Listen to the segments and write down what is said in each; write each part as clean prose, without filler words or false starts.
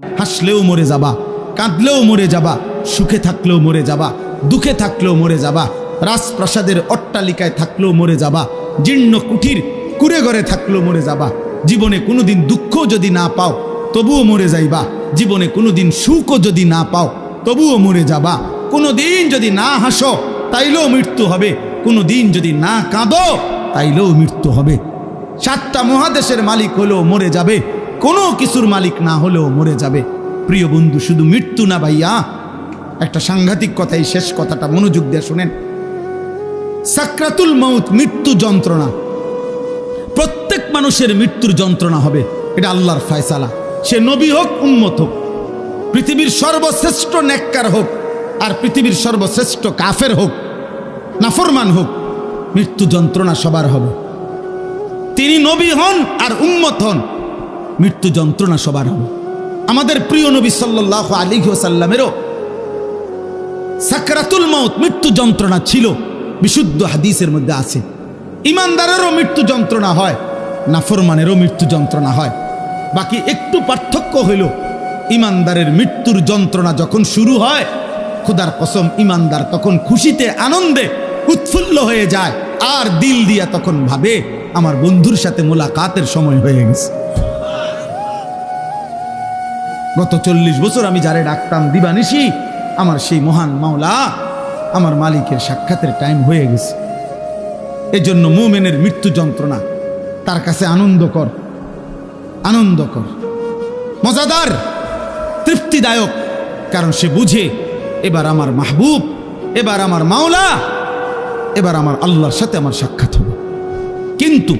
হাসলেও মরে যাবা, কাঁদলেও মরে যাবা, সুখে থাকলেও মরে যাবা, দুঃখে থাকলেও মরে যাবা, রাজপ্রাসাদের অট্টালিকায় থাকলেও মরে যাবা, জীর্ণ কুঠির কুড়ে ঘরে থাকলেও মরে যাবা। জীবনে কোনোদিন দুঃখ যদি না পাও তবুও মরে যাইবা, জীবনে কোনোদিন সুখও যদি না পাও তবুও মরে যাবা। কোনোদিন যদি না হাসো তাইলেও মৃত্যু হবে, কোনোদিন যদি না কাঁদো তাইলেও মৃত্যু হবে। 7টা মহাদেশের মালিক হলেও মরে যাবে, কোনো কিছুর মালিক না হলেও মরে যাবে। প্রিয় বন্ধু, শুধু মৃত্যু না ভাইয়া, একটা সাংঘাতিক কথাই, শেষ কথাটা মনোযোগ দিয়ে শুনেন। সাকরাতুল মাউত, মৃত্যু যন্ত্রণা, প্রত্যেক মানুষের মৃত্যুর যন্ত্রণা হবে, এটা আল্লাহর ফয়সালা। সে নবী হোক, উম্মত হোক, পৃথিবীর সর্বশ্রেষ্ঠ নেককার হোক আর পৃথিবীর সর্বশ্রেষ্ঠ কাফের হোক, নাফরমান হোক, মৃত্যু যন্ত্রণা সবার হবে। তিনি নবী হন আর উম্মত হন, মৃত্যু যন্ত্রণা সবার হবে। আমাদের প্রিয় নবী সাল্লাল্লাহু আলাইহি ওয়াসাল্লামেরও সাকরাতুল মাউত, মৃত্যু যন্ত্রণা ছিল, বিশুদ্ধ হাদিসের মধ্যে আছে। ইমানদারেরও মৃত্যু যন্ত্রণা হয়, নাফরমানেরও মৃত্যু যন্ত্রণা হয়। বাকি একটু পার্থক্য হইল, ইমানদারের মৃত্যুর যন্ত্রণা যখন শুরু হয়, খোদার কসম ইমানদার তখন খুশিতে আনন্দে উৎফুল্ল হয়ে যায়, আর দিল দিয়া তখন ভাবে আমার বন্ধুর সাথে মোলাকাতের সময় হয়ে গেছে। গত 40 বছর আমি যারে ডাকতাম দিবানিশি, আমার সেই মহান মাওলা, আমার মালিকের সাক্ষাতের টাইম হয়ে গেছে। এজন্য মুমিনের মৃত্যু যন্ত্রণা তার কাছে আনন্দকর, আনন্দকর, মজাদার, তৃপ্তিদায়ক, কারণ সে বুঝে এবার আমার মাহবুব, এবার আমার মাওলা, এবার আমার আল্লাহর সাথে আমার সাক্ষাৎ হবে। কিন্তু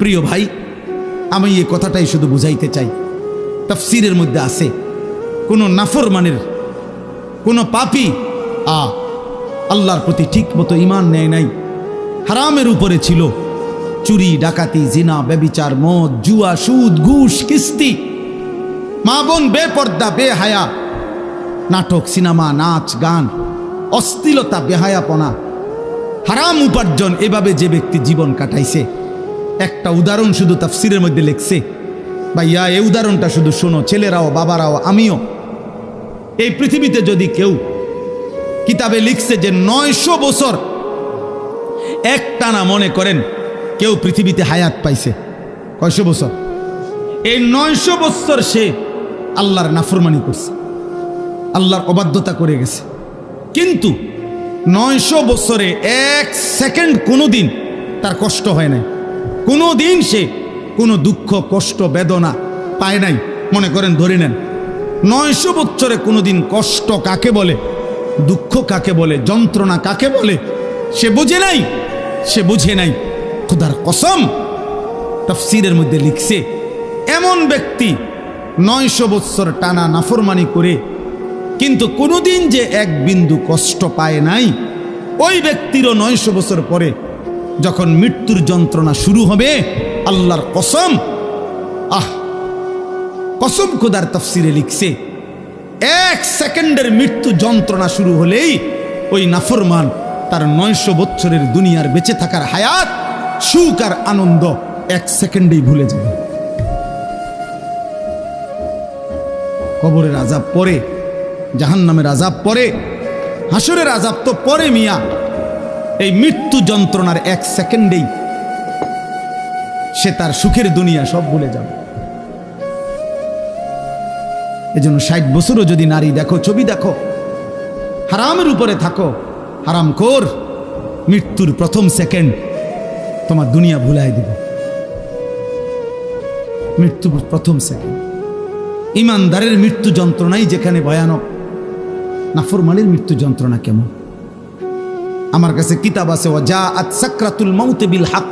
প্রিয় ভাই, আমি এই কথাটাই শুধু বুঝাইতে চাই, তাফসীরের মধ্যে আছে কোন নাফরমানের, কোন পাপী আল্লাহর প্রতি ঠিক মতো ঈমান নেয় নাই, হারামের উপরে ছিল, চুরি, ডাকাতি, জিনা, ব্যভিচার, মদ, জুয়া, সুদ, ঘুষ, কিস্তি, মা বোন বেপর্দা, বেহায়া, নাটক, সিনেমা, নাচ, গান, অশ্লীলতা, বেহায়াপনা, হারাম উপার্জন, এভাবে যে ব্যক্তি জীবন কাটাইছে, একটা উদাহরণ শুধু তাফসীরের মধ্যে লিখছে। ভাইয়া, এই উদাহরণটা শুধু শোনো, ছেলেরাও, বাবারাও, আমিও। এই পৃথিবীতে যদি কেউ, কিতাবে লিখছে যে 900 বছর একটানা, মনে করেন কেউ পৃথিবীতে হায়াত পাইছে, কয়শো বছর? এই 900 বছর সে আল্লাহর নাফরমানি করছে, আল্লাহর অবাধ্যতা করে গেছে। কিন্তু 900 বছরে 1 সেকেন্ড কোনোদিন তার কষ্ট হয় নাই, কোনোদিন সে কোনো দুঃখ, কষ্ট, বেদনা পায় নাই। মনে করেন, ধরে নেন 900 বছরে কোনোদিন কষ্ট কাকে বলে, দুঃখ কাকে বলে, যন্ত্রণা কাকে বলে সে বুঝে নাই, সে বুঝে নাই। খোদার কসম, তাফসীরের মধ্যে লিখছে, এমন ব্যক্তি 900 বছর টানা নাফরমানি করে কিন্তু কোনোদিন যে এক বিন্দু কষ্ট পায় নাই, ওই ব্যক্তিরও 900 বছর পরে যখন মৃত্যুর যন্ত্রণা শুরু হবে, আল্লাহর কসম, কসম খোদার তাফসীরে লিখছে, 1 সেকেন্ডের মৃত্যু যন্ত্রণা শুরু হলেই ওই নাফরমান তার 900 বছরের দুনিয়ার বেঁচে থাকার হায়াত, সুখ আর আনন্দ 1 সেকেন্ডেই ভুলে যাবে। কবরের আযাব পরে, জাহান্নামের আযাব পরে, হাসরের আযাব তো পরে মিয়া। এই মৃত্যু যন্ত্রণার 1 সেকেন্ডেই সে তার সুখের দুনিয়া সব ভুলে যাবে। এজন্য 60 বছরও যদি নারী দেখো, ছবি দেখো, হারামের উপরে থাকো, হারামখোর, মৃত্যুর প্রথম সেকেন্ড তোমার দুনিয়া ভুলাই দিবে। মৃত্যুর প্রথম সেকেন্ড। ইমানদারের মৃত্যু যন্ত্রণাই যেখানে ভয়ানক, নাফরমানের মৃত্যু যন্ত্রণা কেমন? আমার কাছে কিতাব আছে, ওয়াজাআত সাকরাতুল মাউত বিল হক,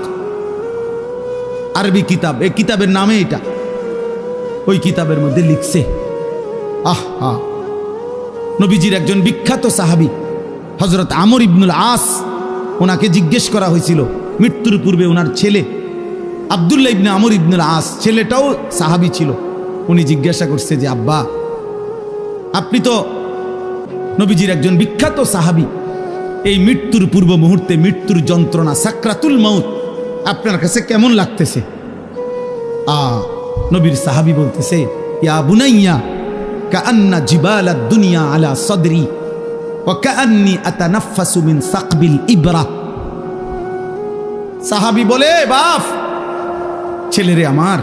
আরবি কিতাব, এই কিতাবের নামে এটা। ওই কিতাবের মধ্যে লিখছে, নবীজির একজন বিখ্যাত সাহাবী হযরত আমর ইবনুল আস, ওনাকে জিজ্ঞেস করা হয়েছিল মৃত্যুর পূর্বে, ওনার ছেলে আব্দুল্লাহ ইবনে আমর ইবনুল আস, ছেলেটাও সাহাবী ছিল। উনি জিজ্ঞাসা করছে যে, আব্বা, আপনি তো নবীজির একজন বিখ্যাত সাহাবী, এই মৃত্যুর পূর্ব মুহূর্তে মৃত্যুর যন্ত্রণা, সাকরাতুল মাউত আপনার কাছে কেমন লাগতেছে? নবীর সাহাবী বলতেছে, ইয়া বুনাইয়া কাআন্না জিবালাদ দুনিয়া আলা সাদরি ওয়া কাআন্নী আতানাফাসু মিন সাকবিল ইবরা। সাহাবী বলে, বাপ ছেলেরে আমার,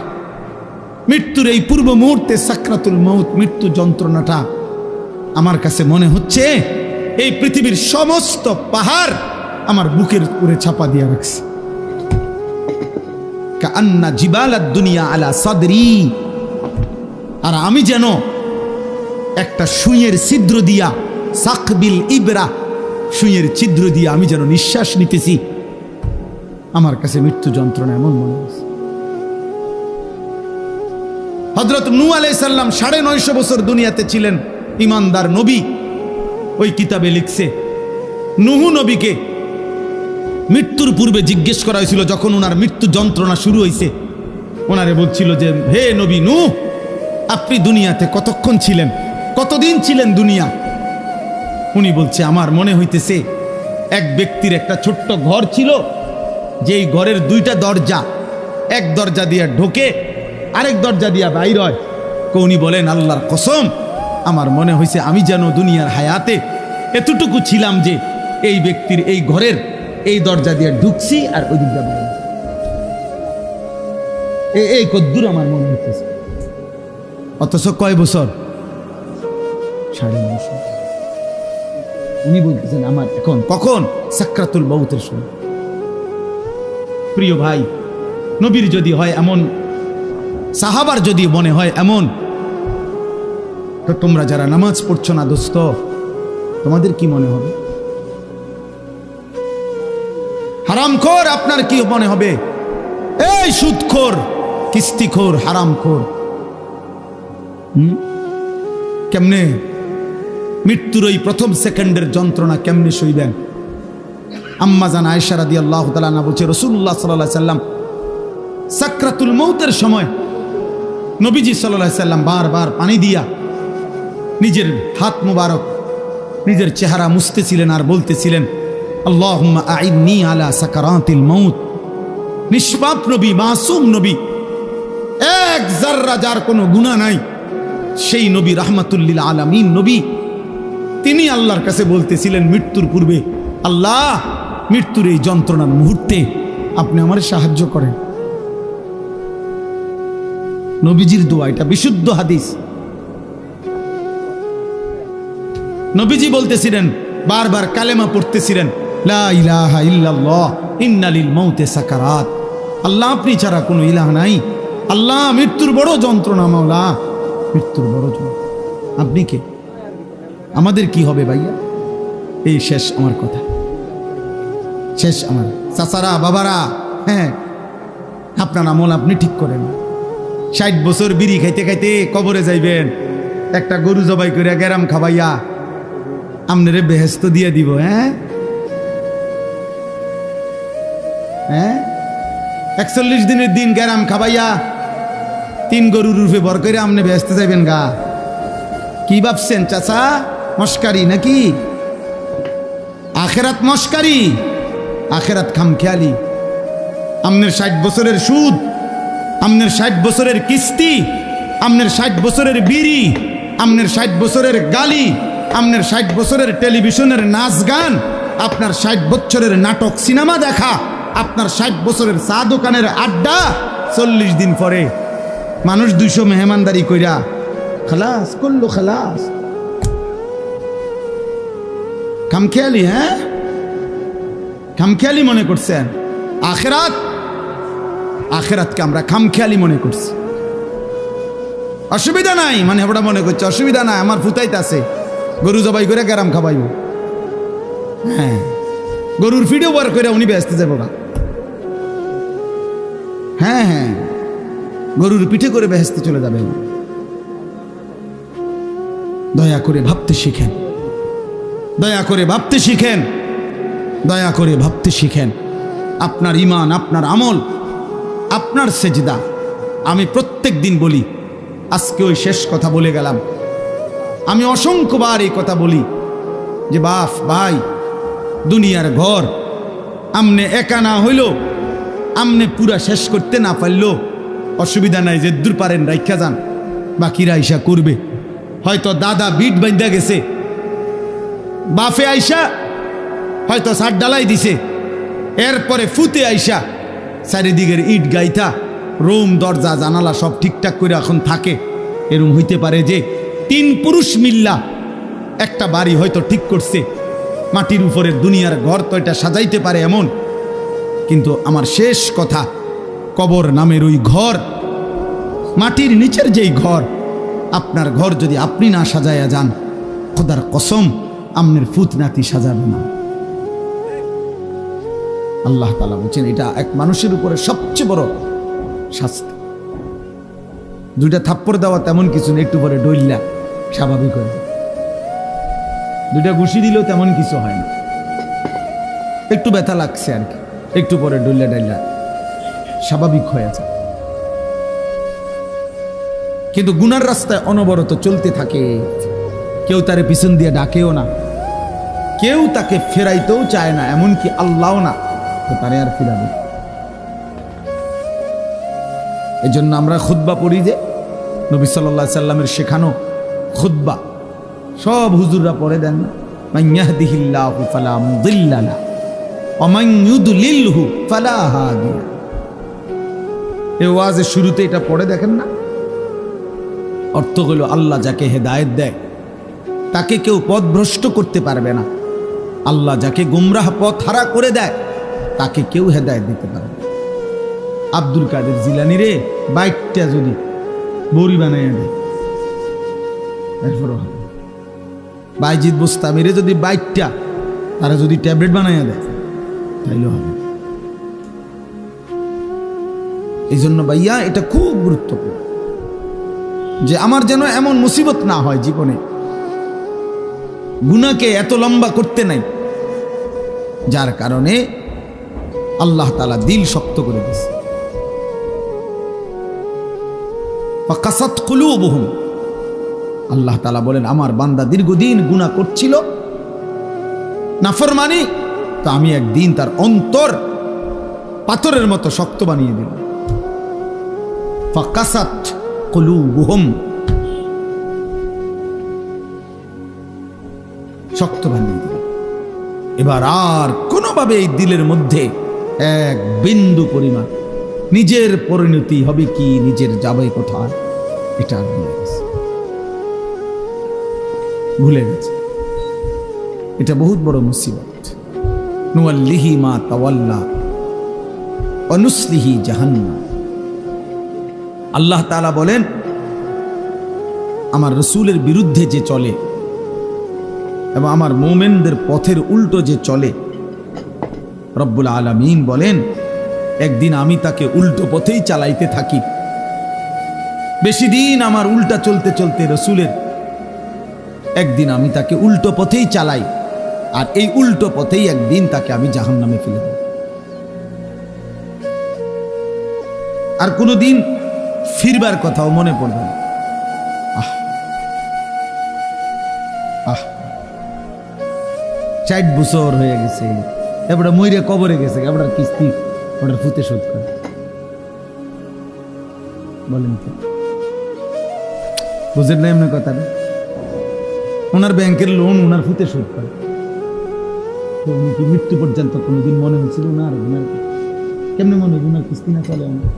মৃত্যুর এই পূর্ব মুহূর্তে সাকরাতুল মউত, মৃত্যু যন্ত্রণাটা আমার কাছে মনে হচ্ছে এই পৃথিবীর সমস্ত পাহাড় আমার বুকের উপরে চাপা দিয়ে রাখছে। কাআন্না জিবালাদ দুনিয়া আলা সাদরি, আর আমি যেন একটা সুইয়ের ছিদ্র দিয়া, সাকবিল ইবরা, সুইয়ের ছিদ্র দিয়া আমি যেন নিঃশ্বাস নিতেছি। আমার কাছে মৃত্যু যন্ত্রণা এমন মনে হচ্ছে। হযরত নূহ আলাইহিস সালাম ৯৫০ বছর দুনিয়াতে ছিলেন, ইমানদার নবী। ওই কিতাবে লিখছে, নূহ নবীকে মৃত্যুর পূর্বে জিজ্ঞেস করা হয়েছিল, যখন ওনার মৃত্যু যন্ত্রণা শুরু হয়েছে, ওনারে বলছিল যে, হে নবী নূহ, আপনি দুনিয়াতে কতক্ষণ ছিলেন, কতদিন ছিলেন দুনিয়া? উনি বলছে, আমার মনে হইতেছে এক ব্যক্তির একটা ছোট্ট ঘর ছিল, যেই ঘরের দুইটা দরজা, এক দরজা দিয়ে ঢোকে, আরেক দরজা দিয়া বাইর হয়। উনি বলেন, আল্লাহর কসম, আমার মনে হয়েছে আমি যেন দুনিয়ার হায়াতে এতটুকু ছিলাম যে এই ব্যক্তির এই ঘরের এই দরজা দিয়ে ঢুকছি আর ওই দিকটা বাইরে, এই কদ্দুর আমার মনে হইতেছে। অথচ কয় বছর? ৯.৫ বছর। উনি বলতেছেন, আমার এখন কখন? সাকরাতুল মউতের সময়। প্রিয় ভাই, নবীর যদি হয় এমন, সাহাবার যদি মনে হয় এমন, তো তোমরা যারা নামাজ পড়ছো না দোস্ত, তোমাদের কি মনে হবে? হারামখোর আপনার কি মনে হবে? এই সুদখোর, কিস্তিখোর, হারামখোর, কেমনে মৃত্যুর ওই প্রথম সেকেন্ডের যন্ত্রণা কেমনে সইবেন? আম্মা জান আয়েশা রাদিয়াল্লাহু তাআলা আনহা বলছে, রাসূলুল্লাহ সাল্লাল্লাহু আলাইহি সাল্লাম সাকরাতুল মউতের সময় নবীজি সাল্লাল্লাহু আলাইহি সাল্লাম বারবার পানি দিয়া নিজের হাত মুবারক, নিজের চেহারা মুছতেছিলেন আর বলতেছিলেন, আল্লাহুম্মা আইন্নী আলা সাকারাতিল মউত। নিষ্পাপ নবী, মাসুম নবী, এক যাররা যার কোনো গুনাহ নাই, সেই নবী, রাহমাতুল লিল আলামিন নবী, তিনি আল্লাহর কাছে বলতেছিলেন মৃত্যুর পূর্বে, আল্লাহ, মৃত্যুর এই যন্ত্রণার মুহূর্তে আপনি আমার সাহায্য করেন। নবীজির দোয়া, এটা বিশুদ্ধ হাদিস। নবীজি বলতেছিলেন, বারবার কালেমা পড়তেছিলেন, লা ইলাহা ইল্লাল্লাহ ইন্না লিল মাউতি সাকারাত। আল্লাহ, আপনি ছাড়া কোনো ইলাহ নাই। আল্লাহ, মৃত্যুর বড় যন্ত্রণা, মাওলা, মৃত্যুর বড় যন্ত্রণা। আপনি কে? আমাদের কি হবে ভাইয়া? এই শেষ আমার কথা, শেষ আমার। চাচারা, বাবারা, হ্যাঁ, আপনার আমল আপনি ঠিক করেন। ৬০ বছর বিড়ি খাইতে খাইতে কবরে যাইবেন, একটা গরু জবাই করে গেরাম খাবাইয়া আমনেরে বেহেস্ত দিয়ে দিব। হ্যাঁ হ্যাঁ, ৪১ দিনের দিন গেরাম খাবাইয়া ৩ গরুর রূপে বর করে আমনে বেহেস্তে যাইবেন গা। কি ভাবছেন চাচা? মস্কারি নাকি? আখেরাত মস্কারি, আখেরাত খামখেয়ালি। আমনের ৬০ বছরের সুদ, আমনের ৬০ বছরের কিস্তি, আমনের ৬০ বছরের বিড়ি, আমনের ৬০ বছরের গালি, আমনের ৬০ বছরের টেলিভিশনের নাচ গান, আপনার ৬০ বছরের নাটক সিনেমা দেখা, আপনার ৬০ বছরের চা দোকানের আড্ডা, ৪০ দিন পরে মানুষ ২০০ মেহমানদারি কইরা খালাস করলো, খালাস। খামখেয়ালি, হ্যাঁ, খামখেয়ালি মনে করছেন। আখেরাত, আখেরাতকে আমরা খামখেয়ালি মনে করছি। অসুবিধা নাই মানে ওটা মনে করছে, অসুবিধা নাই, আমার ফুতাইতে আছে, গরু জবাই করে গেরাম খাবাইব। হ্যাঁ, গরুর ফিডও বার করে উনি ব্যস্ত যাবো না। হ্যাঁ হ্যাঁ, গরুর পিঠে করে বেহেস্তে চলে যাবে। দয়া করে ভাবতে শিখেন, দয়া করে ভাবতে শিখেন, দয়া করে ভাবতে শিখেন। আপনার ঈমান, আপনার আমল, আপনার সেজদা। আমি প্রত্যেক দিন বলি, আজকে ওই শেষ কথা বলে গেলাম। আমি অসংখ্যবার এই কথা বলি যে বাপ ভাই, দুনিয়ার ঘর আমনে একা না হইল, আমনে পুরা শেষ করতে না পারল অসুবিধা নাই, যে দূর পারেন রাইখা যান, বাকিরা ইসা করবে। হয়তো দাদা বিট বাঁধা গেছে, বাফে আইসা হয়তো সার ডালাই দিছে, এরপরে ফুতে আইসা চারিদিকের ইট গাইথা রুম দরজা জানালা সব ঠিকঠাক করে এখন থাকে। এরম হইতে পারে যে 3 পুরুষ মিল্লা একটা বাড়ি হয়তো ঠিক করছে, মাটির উপরের দুনিয়ার ঘর তো এটা সাজাইতে পারে এমন। কিন্তু আমার শেষ কথা, কবর নামের ওই ঘর, মাটির নিচের যেই ঘর, আপনার ঘর যদি আপনি না সাজাইয়া যান, খোদার কসম আমনের ফুত নাতি সাজাবে না। আল্লাহ তাআলা বলছেন এটা এক মানুষের উপরে সবচেয়ে বড় শাস্তি। 2টা থাপ্পড় দেওয়া তেমন কিছু নেই, একটু পরে ডইল্লা স্বাভাবিক হয়ে যায়। 2টা ঘুষি দিলেও তেমন কিছু হয় না, একটু ব্যথা লাগছে আর কি, একটু পরে ডইল্লা ডাইল্লা স্বাভাবিক হয়ে যায়। কিন্তু গুনার রাস্তায় অনবরত চলতে থাকে, কেউ তারে পিছন দিয়ে ডাকেও না, কেউ তাকে ফেরাইতেও চায় না, এমনকি আল্লাহও না, তো তারে আর ফিরাবে। এজন্য আমরা খুতবা পড়ি যে নবী সাল্লাল্লাহু আলাইহি সাল্লামের শেখানো খুতবা সব হুজুররা পড়ে দেন না, মান ইয়াহদিহিল্লাহু ফালা মুদিল্লা লাহু ওয়া মান ইউদলিলহু ফালা হাদিয়া। এই ওয়াজের শুরুতে এটা পড়ে দেখেন না, অর্থ হলো আল্লাহ যাকে হেদায়েত দেয় তাকে কেউ পথভ্রষ্ট করতে পারবে না, আল্লাহ যাকে গুমরাহ পথ হারা করে দেয় তাকে কেউ হেদায়েত দিতে পারবে না। আব্দুল কাদের জিলানী রে বাইকটা যদি বড়ি বানাইয়া দেয় এরপরও হবে, বাইজিদ বোস্তামিরে যদি বাইকটা তারা যদি ট্যাবলেট বানাইয়া দেয় তাইলেও হবে। এই জন্য ভাইয়া এটা খুব গুরুত্বপূর্ণ যে আমার যেন এমন মুসিবত না হয় জীবনে, গুনাহকে এত লম্বা করতে নাই, যার কারণে আল্লাহ তাআলা দিল শক্ত করে দিয়েছে। ফাকাসাত কুলুবুহুম, আল্লাহ তাআলা বলেন আমার বান্দা দীর্ঘদিন গুনাহ করছিল, নাফরমানি, তো আমি একদিন তার অন্তর পাথরের মতো শক্ত বানিয়ে দিলাম। ফাকাসাত কুলুবুহুম, শক্ত বানিয়ে দিলাম। এবার আর কোনোভাবে এই দিলের মধ্যে এক বিন্দু পরিমাণ নিজের পরিণতি হবে কি, নিজের যাবে কোথায়, এটা আর ভুলে গেছে। এটা বহুত বড় মুসিবত। নুয়াল্লিহি মা তাওয়াল্লা ওয়া নুসলিহি জাহান্নাম। আল্লাহ তাআলা বলেন আমার রাসূলের বিরুদ্ধে যে চলে এবং আমার মুমিনদের পথের উল্টো যে চলে, রব্বুল আলামিন বলেন একদিন আমি তাকে উল্টো পথেই চালাইতে থাকি। বেশি দিন আমার উল্টা চলতে চলতে রাসূলের একদিন আমি তাকে উল্টো পথেই চালাই, আর এই উল্টো পথেই একদিন তাকে আমি জাহান্নামে ফেলে দেব। আর কোনোদিন ফিরবার কথাও মনে পড়বে না। আহ আহ 60 বছর হয়ে গেছে, এবারে মইরে কবরে গেছে, এবার কিস্তি ওটার ফুতে শোধ করে। বলেন তো, বুঝেন না এমনি কথাটা? ওনার ব্যাংকের লোন ওনার ফুতে শোধ করে, তো উনি কি মৃত্যু পর্যন্ত কোনোদিন মনে হয়েছিল না? আর ওনার কেমনি মনে হয় ওনার কিস্তি না চলে? আমার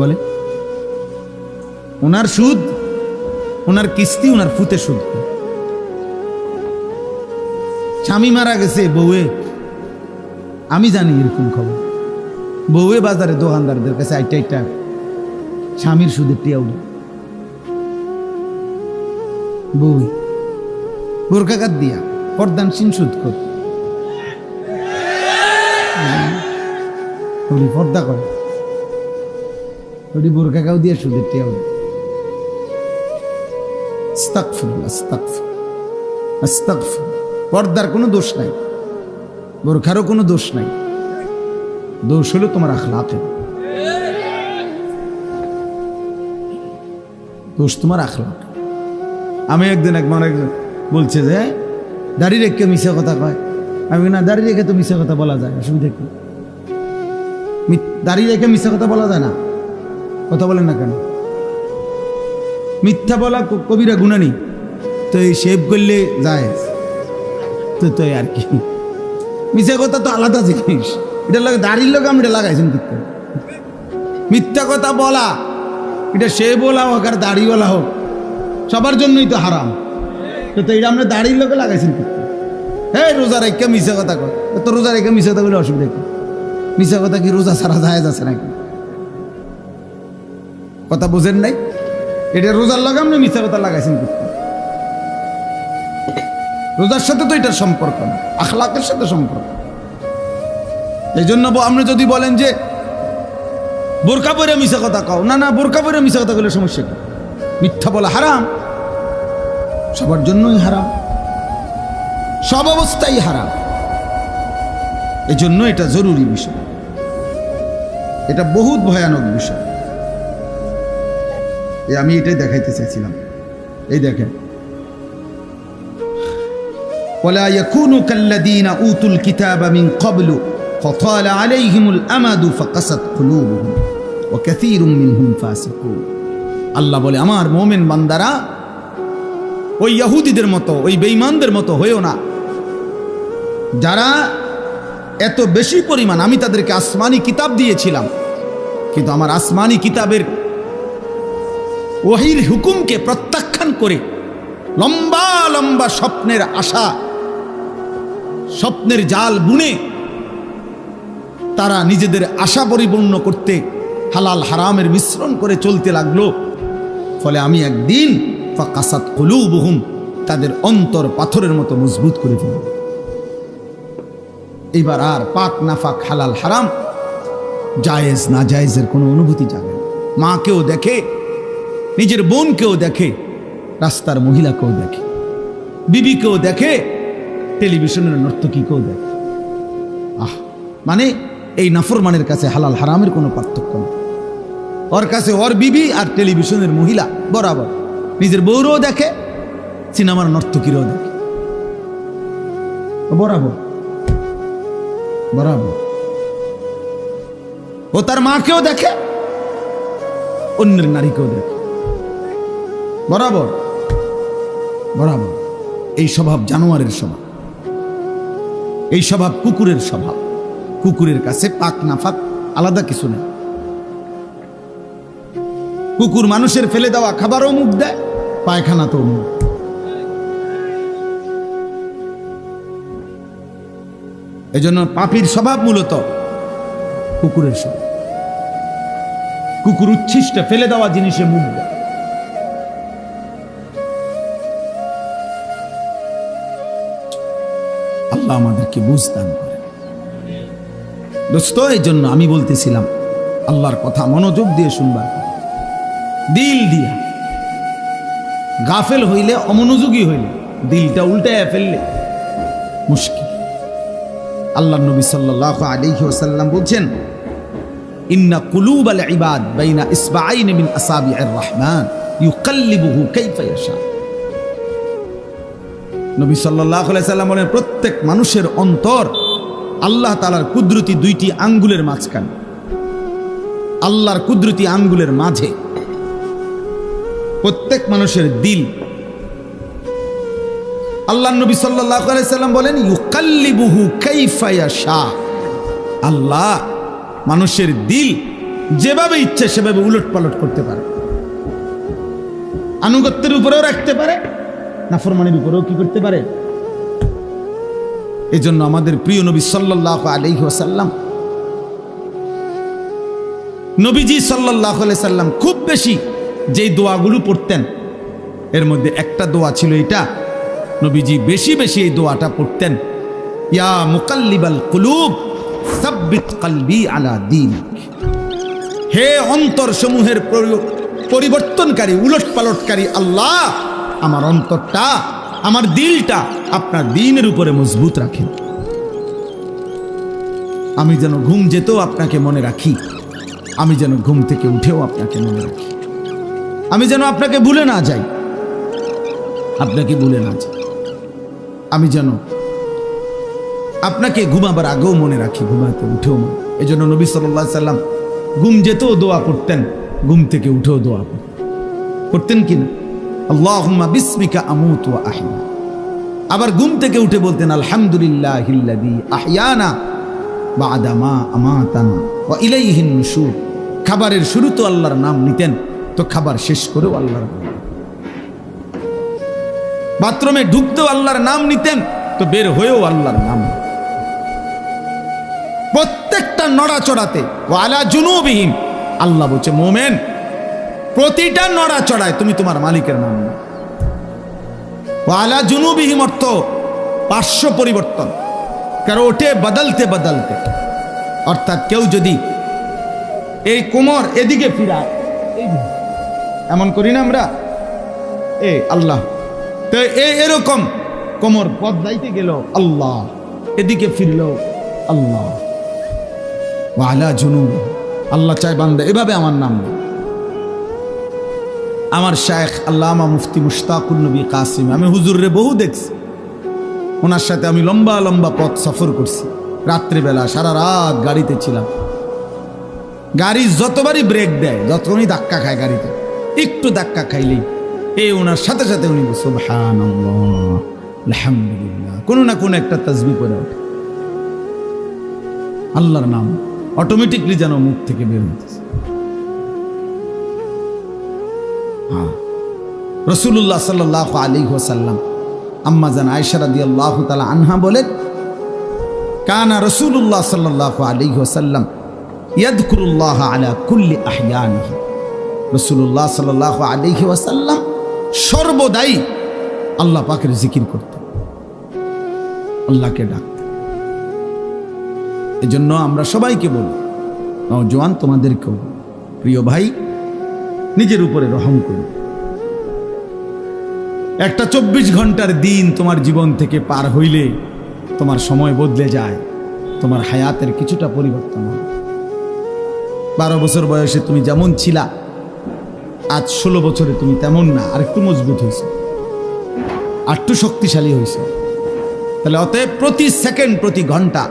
বলে ওনার সুদ, ওনার কিস্তি ওনার ফুতে সুদ। স্বামী মারা গেছে, বউয়ে, আমি জানি এরকম খবর, বউয়ে বাজারে দোকানদারদের কাছে আইটা স্বামীর সুদের টিয়া উঠে, বউ বোরকাঘাত দিয়া পর্দানসীন সুদ কর, পর্দা করে, বোরকাগাও দিয়ে সুদের টিয়া উঠে। আস্তাগফিরুল্লাহ, আস্তাগফিরুল্লাহ, আস্তাগফিরুল্লাহ। পর্দার কোনো দোষ নাই, বোরখারও কোনো দোষ নাই, দোষ হলো তোমার আখলাকের, দোষ তোমার আখলাক। আমি একদিন একবার বলছে যে দাড়ি রেখে মিশা কথা কয়, আমি না দাড়ি রেখে তো মিশা কথা বলা যায়, অসুবিধা কি? দাড়ি রেখে মিশা কথা বলা যায় না? কথা বলেন না কেন? মিথ্যা বলা কবিরা গুনাহ নেই, তো এই শেভ করলে যায় তো তো আর কি। মিথ্যা কথা তো আলাদা জিনিস, এটা লাগে দাড়ির লোক আমি এটা লাগাইছেন কিন্তু। মিথ্যা কথা বলা এটা সে বলা হোক আর দাড়িওয়ালা হোক সবার জন্যই তো হারাম। তো এটা আমরা দাড়ির লোকে লাগাইছেন কিন্তু। হ্যাঁ, রোজা রেখে মিশা কথা কর, তো রোজা রেখে মিশা কথা বলে অসুবিধা কি? মিশা কথা কি রোজা ছাড়া যায় যাচ্ছে নাকি? কথা বোঝেন নাই? এটা রোজার লাগাম না, মিশা কথা লাগাইছেন কিন্তু। রোজার সাথে তো এটার সম্পর্ক না, আখলাকের সাথে সম্পর্ক। এই জন্য আপনি যদি বলেন যে বোরকা পরে মিশা কথা কও, না না, বোরকা পরে মিশা কথা বলে সমস্যা কি? মিথ্যা বলা হারাম, সবার জন্যই হারাম, সব অবস্থায় হারাম। এই জন্য এটা জরুরি বিষয়, এটা বহুত ভয়ানক বিষয়। আমি এটাই দেখাইতে চাইছিলাম। এই দেখেন, ওয়ালা ইয়াকুনু কাল্লাযীনা উতুল কিতাবা মিন ক্বাবলু ফাতালা আলাইহিমুল আমাদু ফাকাসাত কুলুবুহুম ওয়া কাসীরুম মিনহুম ফাসিকুন। আল্লাহ বলে, আমার মুমিন বান্দারা ওই ইহুদিদের মতো, ওই বেঈমানদের মতো হয়েও না, যারা এত বেশি পরিমাণ, আমি তাদেরকে আসমানি কিতাব দিয়েছিলাম, কিন্তু আমার আসমানি কিতাবের ওহীর হুকুমকে প্রত্যাখ্যান করে লম্বা লম্বা স্বপ্নের আশা, স্বপ্নের জাল বুনে তারা নিজেদের আশা পরিপূর্ণ করতে হালাল হারামের মিশ্রণ করে চলতে লাগলো। ফলে আমি একদিন ফাকাসাত কুলুবুহুম, তাদের অন্তর পাথরের মতো মজবুত করে ফেলব। এবার আর পাক নাফাক, হালাল হারাম, জায়েজ না জায়েজের কোনো অনুভূতি যাবে না। মাকেও দেখে, নিজের বোনকেও দেখে, রাস্তার মহিলাকেও দেখে, বিবিকেও দেখে, টেলিভিশনের নর্তকীকেও দেখে। মানে এই নাফরমানের কাছে হালাল হারামের কোনো পার্থক্য নেই। ওর কাছে ওর বিবি আর টেলিভিশনের মহিলা বরাবর। নিজের বউরও দেখে, সিনেমার নর্তকীরও দেখে, বরাবর বরাবর। ও তার মাকেও দেখে, অন্যের নারীকেও দেখে, বরাবর বরাবর। এই স্বভাব জানোয়ারের স্বভাব, এই স্বভাব কুকুরের স্বভাব। কুকুরের কাছে পাক নাফাক আলাদা কিছু নেই। কুকুর মানুষের ফেলে দেওয়া খাবারও মুখ দেয়, পায়খানা তো মুখ। এই জন্য পাপীর স্বভাব মূলত কুকুরের স্বভাব। কুকুর উচ্ছিষ্ট ফেলে দেওয়া জিনিসে মুখ দেয়। আল্লাহ আমাদেরকে বুঝ দান করে। দোস্ত, এই জন্য আমি বলতেছিলাম আল্লাহর কথা মনোযোগ দিয়ে শুনবার, দিল দিয়া। গাফেল হইলে, অমনোযোগী হইলে, দিলটা উল্টায় ফেললে মুশকিল। আল্লাহ নবী সাল্লাল্লাহু আলাইহি ওয়াসাল্লাম বলছেন, ইন্না কুলুবাল ইবাদ বাইনা ইসবাআইন মিন আসাবি'ir রহমান ইউকাল্লিবুহু কাইফা ইয়াশা। নবী সাল্লাল্লাহু আলাইহি ওয়াসাল্লাম বলেন, প্রত্যেক মানুষের অন্তর আল্লাহ তাআলার কুদরতি দুইটি আঙ্গুলের মাঝখানে, আল্লাহর কুদরতি আঙ্গুলের মাঝে। প্রত্যেক মানুষের দিল, আল্লাহ নবী সাল্লাল্লাহু আলাইহি ওয়াসাল্লাম বলেন, ইউকাল্লিবুহু কাইফা ইয়াশা। আল্লাহ মানুষের দিল যেভাবে ইচ্ছে সেভাবে উলট পালট করতে পারে। আনুগত্যের উপরেও রাখতে পারে, নাফরমানির উপরেও কি করতে পারে। এই জন্য আমাদের প্রিয় নবী সাল্লাল্লাহু আলাইহি ওয়াসাল্লাম, নবীজি সাল্লাল্লাহু আলাইহি সাল্লাম খুব বেশি যেই দোয়াগুলো পড়তেন, এর মধ্যে একটা দোয়া ছিল এটা। নবীজি বেশি বেশি এই দোয়াটা পড়তেন, ইয়া মুকাল্লিবাল কুলুব সাব্বিত কলবি আলা দীনিক। হে অন্তর সমূহের পরিবর্তনকারী, উলট পালটকারী আল্লাহ, আমার অন্তরটা, আমার দিলটা আপনার দ্বীনের উপরে মজবুত রাখেন। আমি যেন ঘুম যেতেও আপনাকে মনে রাখি, আমি যেন ঘুম থেকে উঠেও আপনাকে মনে রাখি, আমি যেন আপনাকে ভুলে না যাই, আপনাকে ভুলে না যাই। আমি যেন আপনাকে ঘুমাবার আগেও মনে রাখি, ঘুমাতে উঠেও মনে। এই জন্য নবী সাল্লাল্লাহু আলাইহি সাল্লাম ঘুম যেতেও দোয়া করতেন, ঘুম থেকে উঠেও দোয়া করতেন কিনা? আল্লাহুম্মা বিসমিকা আমুতু ওয়া আহয়া। আবার ঘুম থেকে উঠে বলতেন আলহামদুলিল্লাহিল্লাযী আহয়ানা বা'দা মা আমাতানা ওয়া ইলাইহিন নুশুর। খাবারের শুরু তো আল্লাহর নাম নিতেন, তো খাবার শেষ করেও আল্লাহর নাম। বাথরুমে ঢুকতেও আল্লাহর নাম নিতেন, তো বের হয়েও আল্লাহর নাম। প্রত্যেকটা নড়াচড়াতে ওয়া আলা জুনুবিহিম, আল্লাহ বলছে মোমেন প্রতিটা নড়াচড়ায় তুমি তোমার মালিকের নাম নাও। ওয়া আলা জুনুবিহিম অর্থ পার্শ্ব পরিবর্তন, কারণ ওঠে বদলতে বদলতে। অর্থাৎ কেউ যদি এই কোমর এদিকে ফিরায়, এমন করি না আমরা, আল্লাহ, তো এরকম কোমর বদলাইতে গেল আল্লাহ, এদিকে ফিরল আল্লাহ। ওয়া আলা জুনুব, আল্লাহ চাই বান্দা এভাবে আমার নাম নেই। আমার শায়েখ আল্লামা মুফতি মুশতাকুন নবী কাসিম, আমি হুজুরে বহু দেখছি, ওনার সাথে আমি লম্বা লম্বা পথ সফর করছি। রাত্রিবেলা সারা রাত গাড়িতে ছিলাম, গাড়ি যতবারই ব্রেক দেয়, যতক্ষণই ধাক্কা খায় গাড়িতে, একটু ধাক্কা খাইলেই ওনার সাথে সাথে উনি সুবহানাল্লাহ আলহামদুলিল্লাহ কোনো না কোনো একটা তাসবিহ পড়ে ওঠে, আল্লাহর নাম অটোমেটিকলি যেন মুখ থেকে বের হতেছে। রাসূলুল্লাহ সাল্লাল্লাহু আলাইহি ওয়াসাল্লাম আম্মা জান আয়েশা রাদিয়াল্লাহু তাআলা আনহা বলেন, কানা রাসূলুল্লাহ সাল্লাল্লাহু আলাইহি ওয়াসাল্লাম ইয়াযকুরুল্লাহ আলা কুল্লি আহয়ানিহি। রাসূলুল্লাহ সাল্লাল্লাহু আলাইহি ওয়াসাল্লাম সর্বদাই আল্লাহ পাকের জিকির করতেন, আল্লাহকে ডাকতেন। এজন্য আমরা সবাইকে বলি, নওজোয়ান তোমাদেরকেও, প্রিয় ভাই, নিজের উপরে রহম করুন। একটা 24 ঘন্টার দিন তোমার জীবন থেকে পার হইলে তোমার সময় বদলে যায়, তোমার হায়াতের কিছুটা পরিবর্তন হয়। 12 বছর বয়সে তুমি যেমন ছিলা, আজ 16 বছরে তুমি তেমন না, আর একটু মজবুত হয়েছে, আর একটু শক্তিশালী হয়েছে। তাহলে অতএব প্রতি সেকেন্ড, প্রতি ঘন্টা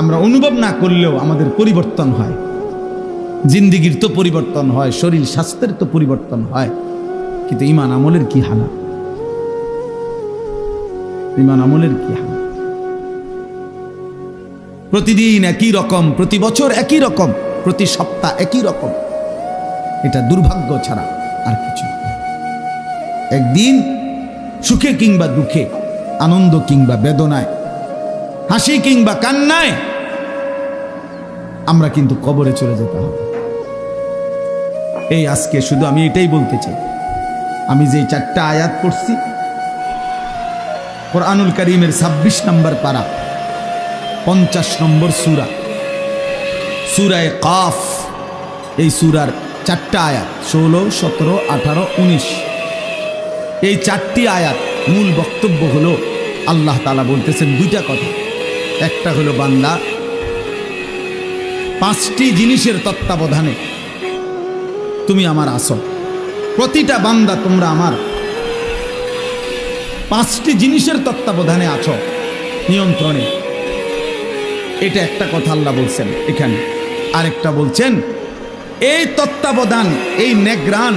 আমরা অনুভব না করলেও আমাদের পরিবর্তন হয়। জিন্দিগির তো পরিবর্তন হয়, শরীর স্বাস্থ্যের তো পরিবর্তন হয়, কিন্তু ঈমান আমলের কি হালাত, ঈমান আমলের কি হালাত? প্রতিদিন একই রকম, প্রতি বছর একই রকম, প্রতি সপ্তাহ একই রকম, এটা দুর্ভাগ্য ছাড়া আর কিছু। একদিন সুখে কিংবা দুঃখে, আনন্দ কিংবা বেদনায়, হাসি কিংবা কান্নায় আমরা কিন্তু কবরে চলে যেতে হবে। এই আজকে শুধু আমি এটাই বলতে চাই, আমি যে 4টা আয়াত পড়ছি, কোরআনুল কারীমের 26 নম্বর পারা, 50 নম্বর সূরা, সূরায়ে কাফ, এই সূরার 4টা আয়াত 16, 17, 18, 19, এই 4টি আয়াত মূল বক্তব্য হলো আল্লাহ তাআলা বলতেছেন 2টা কথা। একটা হলো বান্দা 5টি জিনিসের তত্ত্বাবধানে তুমি আমার আসো, প্রতিটা বান্দা তোমরা আমার 5টি জিনিসের তত্ত্বাবধানে আছো, নিয়ন্ত্রণে। এটা একটা কথা আল্লাহ বলছেন এখানে। আরেকটা বলছেন এই তত্ত্বাবধান, এই নেগ্রান,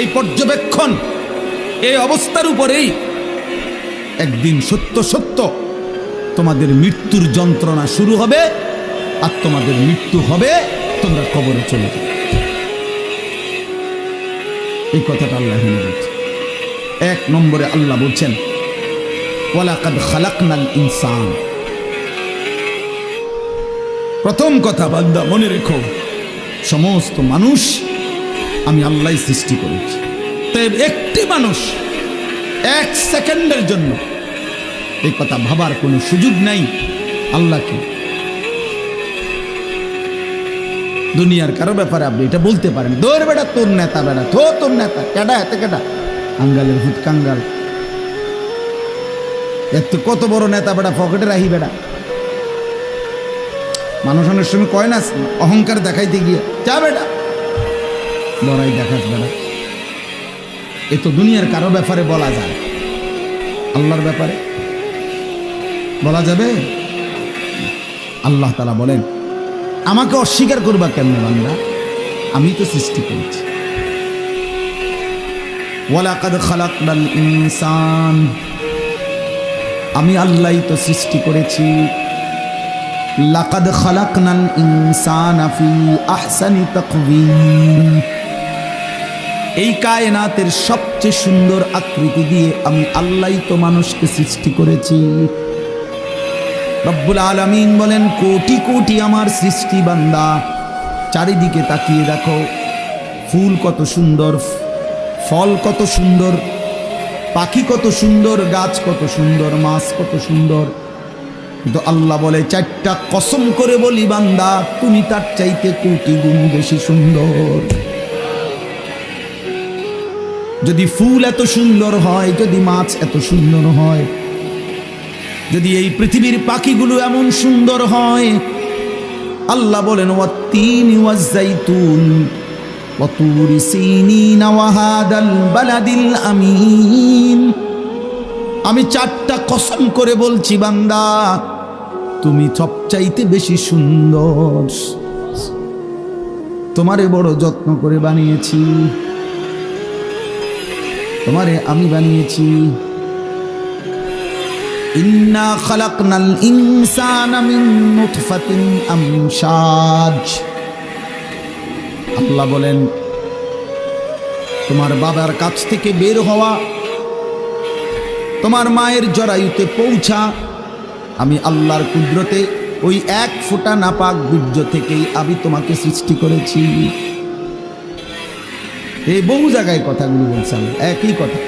এই পর্যবেক্ষণ, এই অবস্থার উপরেই একদিন সত্য সত্য তোমাদের মৃত্যুর যন্ত্রণা শুরু হবে, আর তোমাদের মৃত্যু হবে, তোমরা কবরে চলে যাবে। এই কথাটা আল্লাহ বলছে। 1 নম্বরে আল্লাহ বলছেন ওয়ালাকাদ খালাকনাল ইনসান। প্রথম কথা বান্দা মনে রেখো, সমস্ত মানুষ আমি আল্লাহই সৃষ্টি করেছি। তাই একটি মানুষ 1 সেকেন্ডের জন্য এই কথা ভাবার কোনো সুযোগ নাই আল্লাহকে। দুনিয়ার কারো ব্যাপারে আপনি এটা বলতে পারেন, দৌড় বেটা তোর নেতা, বেটা তোর নেতা, কেডা এতে কেডা, আঙ্গালের ভূত কাঙ্গাল, এত কত বড় নেতা বেটা, পকেটে রাহি বেটা। মানুষ অনেক সময় কয় না অহংকার দেখাইতে গিয়ে, যা বেটা বড়াই দেখাস বেটা। এ তো দুনিয়ার কারো ব্যাপারে বলা যায়, আল্লাহর ব্যাপারে বলা যাবে? আল্লাহ তাআলা বলেন আমাকে অস্বীকার করবা কেমনে বান্দা? আমি তো সৃষ্টি করেছি। ওয়ালাকাদ খালাকনাল ইনসান, আমি আল্লাহই তো সৃষ্টি করেছি। লাকাদ খালাকনাল ইনসানা ফি আহসানি তাকওয়িম, এই কায়নাতের সবচেয়ে সুন্দর আকৃতি দিয়ে আমি আল্লাহই তো মানুষকে সৃষ্টি করেছি। রব্বুল আলামিন বলেন, কোটি কোটি আমার সৃষ্টি বান্দা, চারিদিকে তাকিয়ে দেখো, ফুল কত সুন্দর, ফল কত সুন্দর, পাখি কত সুন্দর, গাছ কত সুন্দর, মাছ কত সুন্দর। কিন্তু আল্লাহ বলে, চারটা কসম করে বলি বান্দা, তুমি তার চাইতে কোটি গুণ বেশি সুন্দর। যদি ফুল এত সুন্দর হয়, যদি মাছ এত সুন্দর হয়, যদি এই পৃথিবীর পাখিগুলো এমন সুন্দর হয়, আল্লাহ বলেন, ওয়াত্তিনি ওয়াজ্জাইতুন ওয়াতুরি সিনিন ওয়া হাদাল বালাদিল আমিন, আমি চারটা কসম করে বলছি বান্দা, তুমি সবচাইতে বেশি সুন্দর। তোমারে বড় যত্ন করে বানিয়েছি, তোমারে আমি বানিয়েছি। ইন্না খালাকনাল ইনসানা মিন নুতফাতিন আমশাজ, আল্লাহ বলেন, তোমার বাবার কাছ থেকে বের হওয়া, তোমার মায়ের জরায়ুতে পৌঁছা, আমি আল্লাহর কুদরতে ওই এক ফোঁটা নাপাক বীর্য থেকেই আমি তোমাকে সৃষ্টি করেছি। এই বহু জায়গায় কথাগুলো বলছে, একই কথা,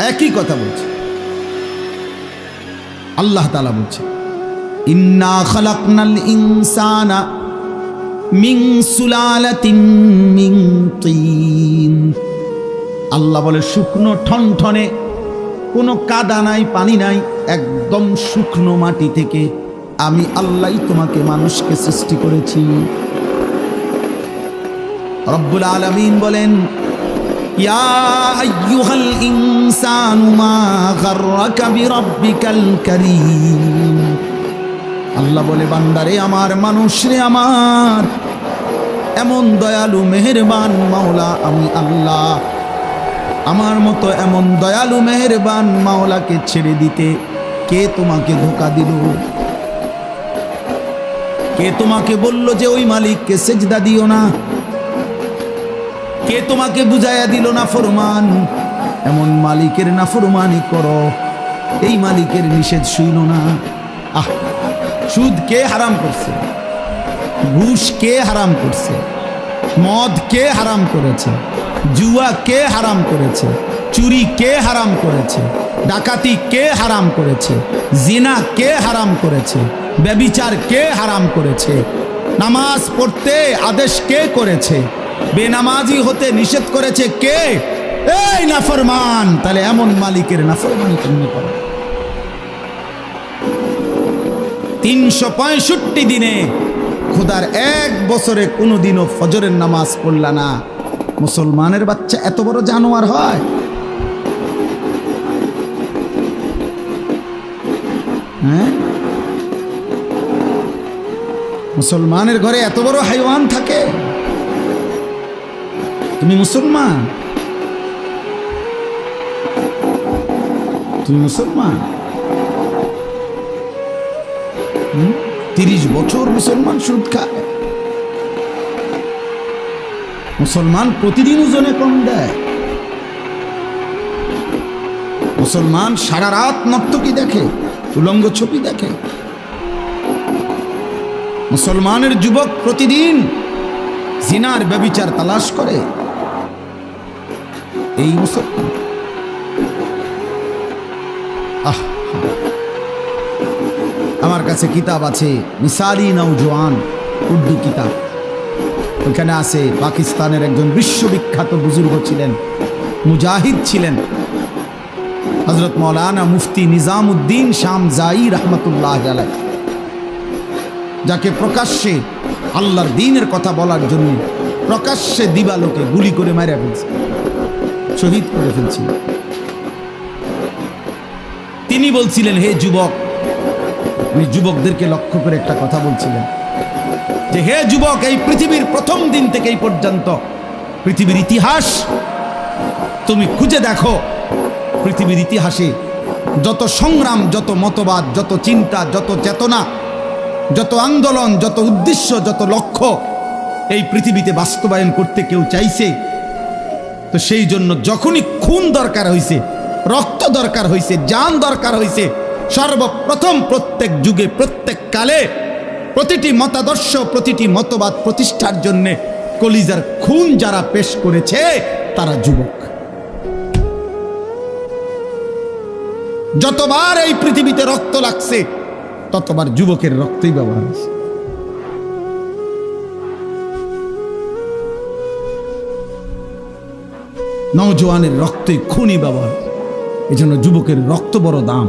একই কথা বলছে। আল্লাহ তাআলা বলছে, ইন্না খালাকনাল ইনসানা মিন সুলালাতিন মিন তিন, আল্লাহ বলে, শুকনো ঠনঠনে, কোনো কাদা নাই, পানি নাই, একদম শুকনো মাটি থেকে আমি আল্লাহই তোমাকে মানুষকে সৃষ্টি করেছি। রব্বুল আলামিন বলেন, ইয়া আইয়ুহাল ইনসানু মা গাররাকা বিরাব্বিকাল কারীম, আল্লাহ বলে, বান্দারে আমার, মানুষ রে আমার, এমন দয়ালু মেহেরবান মাওলা আমি আল্লাহ, আমার মতো এমন দয়ালু মেহেরবান মাওলাকে ছেড়ে দিতে কে তোমাকে ধোঁকা দিল? কে তোমাকে বলল যে ওই মালিককে সেজদা দিও না? কে তোমাকে বুঝাইয়া দিল না ফরমান, এমন মালিকের নাফরমানি করো, এই মালিকের নিষেধ শুইল না? আহ, সুদ কে হারাম করছে? ঘুষ কে হারাম করছে? মদ কে হারাম করেছে? জুয়া কে হারাম করেছে? চুরি কে হারাম করেছে? ডাকাতি কে হারাম করেছে? জিনা কে হারাম করেছে? ব্যভিচার কে হারাম করেছে? নামাজ পড়তে আদেশ কে করেছে? বেনামাজি হতে নিষেধ করেছে কে? এই নাফরমান। তাহলে এমন মালিকের নাফরমানি কেমনে করে? 365 দিনে খোদার এক বছরে কোনোদিনও ফজরের নামাজ পড়লা না, মুসলমানের বাচ্চা এত বড় জানোয়ার হয়? হ্যাঁ, মুসলমানের ঘরে এত বড় হাইওয়ান থাকে? তুমি মুসলমান, তুমি মুসলমান। 30 বছর মুসলমান সুদ খায়। মুসলমান প্রতিদিন ওজনে কম দেয়। মুসলমান সারা রাত নর্তকী দেখে, উলঙ্গ ছবি দেখে। মুসলমানের যুবক প্রতিদিন জিনার ব্যভিচার তালাশ করে। এই মুসলমান। আমার কাছে কিতাব আছে, মিসালি নওজোয়ান, উর্দু কিতাব। ওখানে আছে পাকিস্তানের একজন বিশ্ববিখ্যাত বুজুর্গ ছিলেন, মুজাহিদ ছিলেন, হযরত মাওলানা মুফতি নিজামউদ্দিন শামজাই রহমতুল্লাহ আলাইহি, যাকে প্রকাশ্যে আল্লাহর দ্বীনের কথা বলার জন্য প্রকাশ্যে দিবালোকে গুলি করে মারা ফেলছে, শহীদ করে ফেলছিল। তিনি বলছিলেন, হে যুবক, উনি যুবকদেরকে লক্ষ্য করে একটা কথা বলছিলেন, যে হে যুবক, এই পৃথিবীর প্রথম দিন থেকে এই পর্যন্ত পৃথিবীর ইতিহাস তুমি খুঁজে দেখো। পৃথিবীর ইতিহাসে যত সংগ্রাম, যত মতবাদ, যত চিন্তা, যত চেতনা, যত আন্দোলন, যত উদ্দেশ্য, যত লক্ষ্য এই পৃথিবীতে বাস্তবায়ন করতে কেউ চাইছে, তো সেই জন্য যখনই খুন দরকার হয়েছে, রক্ত দরকার হয়েছে, জান দরকার হয়েছে, সর্বপ্রথম প্রত্যেক যুগে, প্রত্যেক কালে প্রতিটি মতাদর্শ, প্রতিটি মতবাদ প্রতিষ্ঠার জন্য কলিজার খুন যারা পেশ করেছে তারা যুবক। যতবার এই পৃথিবীতে রক্ত লাগছে ততবার যুবকের রক্তই ব্যবহার হয়েছে। নওজোয়ানের রক্তই খুনই ব্যবহার। এই জন্য যুবকের রক্ত বড় দাম,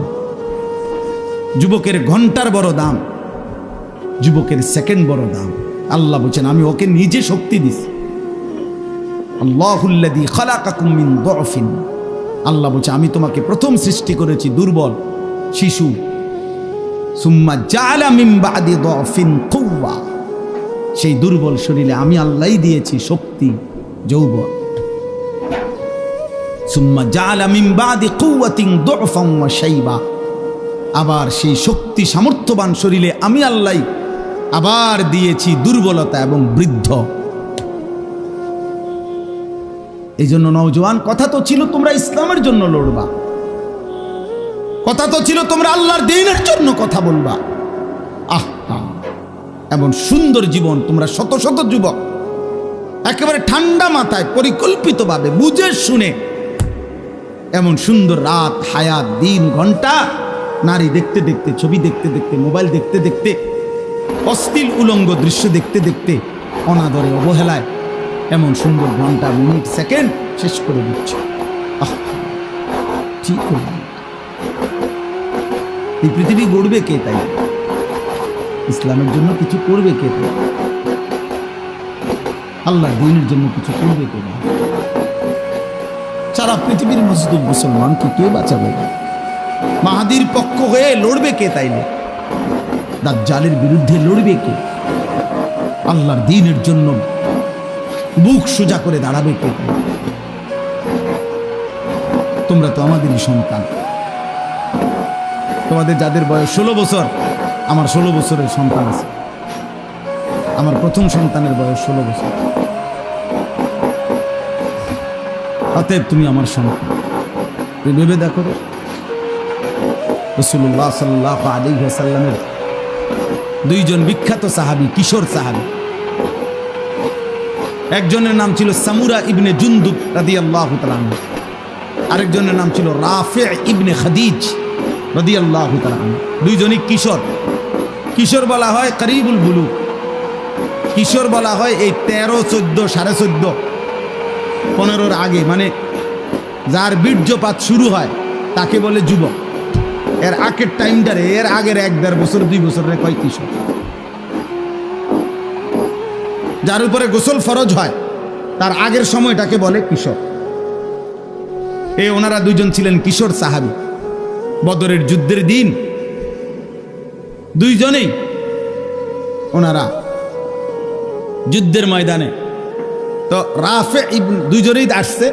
যুবকের ঘন্টার বড় দাম, যুবকের সেকেন্ড বড় দাম। আল্লাহ বলছেন আমি ওকে নিজে শক্তি দিছি। আল্লাহুল্লাযী খালাকাকুম মিন দুআফিন, আল্লাহ বলছে আমি তোমাকে প্রথম সৃষ্টি করেছি দুর্বল শিশু। সুম্মা জাআলা মিন বাদি দুআফিন কুওয়া, সেই দুর্বল শরীরে আমি আল্লাহই দিয়েছি শক্তি, যৌবন। সুম্মা জাআলা মিন বাদি কুওয়াতিন দুআফান ওয়া শাইবা, আবার সেই শক্তি সামর্থ্যবান শরীরে আমি আল্লাহ আবার দিয়েছি দুর্বলতা এবং বৃদ্ধ। এই জন্য নওজোয়ান, কথা তো ছিল তোমরা ইসলামের জন্য লড়বা, কথা তো ছিল তোমরা আল্লাহর দ্বীনের জন্য কথা বলবা। আহা, এমন সুন্দর জীবন তোমরা শত শত যুবক একেবারে ঠান্ডা মাথায় পরিকল্পিতভাবে বুঝে শুনে এমন সুন্দর রাত, হায়াত, দিন, ঘন্টা, নারী দেখতে দেখতে, ছবি দেখতে দেখতে, মোবাইল দেখতে দেখতে, অশ্লীল উলঙ্গ দৃশ্য দেখতে দেখতে, অনাদরে অবহেলায় এমন সুন্দর ঘন্টা, মিনিট, সেকেন্ড শেষ করে দিচ্ছে। ঠিক এই পৃথিবী গড়বে কে? তাই ইসলামের জন্য কিছু করবে কে? তাই আল্লাহর দ্বীনের জন্য কিছু করবে কে? সারা পৃথিবীর মজদুর মুসলমানকে কে বাঁচাবে? মাহাদির পক্ষ হয়ে লড়বে কে? তাইলে দাজ্জালের বিরুদ্ধে লড়বে কে? আল্লাহর দ্বীনের জন্য বুক সোজা করে দাঁড়াবে কে? তোমরা তো আমাদেরই সন্তান। তোমাদের যাদের বয়স 16 বছর, আমার 16 বছরের সন্তান আছে। আমার প্রথম সন্তানের বয়স 16 বছর। অতএব তুমি আমার সন্তান। ভেবে দেখো, রাসূলুল্লাহ সাল্লাল্লাহু আলাইহি ওয়াসাল্লামের দুইজন বিখ্যাত সাহাবী, কিশোর সাহাবী, একজনের নাম ছিল সামুরা ইবনে জুনদুব রাদিয়াল্লাহু তাআলা আনহু, আরেকজনের নাম ছিল রাফি' ইবনে খাদিজ রাদিয়াল্লাহু তাআলা আনহু। দুইজনই কিশোর। কিশোর বলা হয় করিবুল বুলুগ, কিশোর বলা হয় এই 13, 14, 14.5, 15-র আগে, মানে যার বীর্যপাত শুরু হয় তাকে বলে যুবক। এর আগের টাইমটারে, এর আগের 1-1.5 বছর, 2 বছরের কয় কিশোর। যার উপরে গোসল ফরজ হয় তার আগের সময়টাকে বলে কিশোর। ওনারা দুইজন ছিলেন কিশোর সাহাবী। বদরের যুদ্ধের দিন দুইজনেই ওনারা যুদ্ধের ময়দানে, তো রাফে ইবনে, দুইজনেই আসছে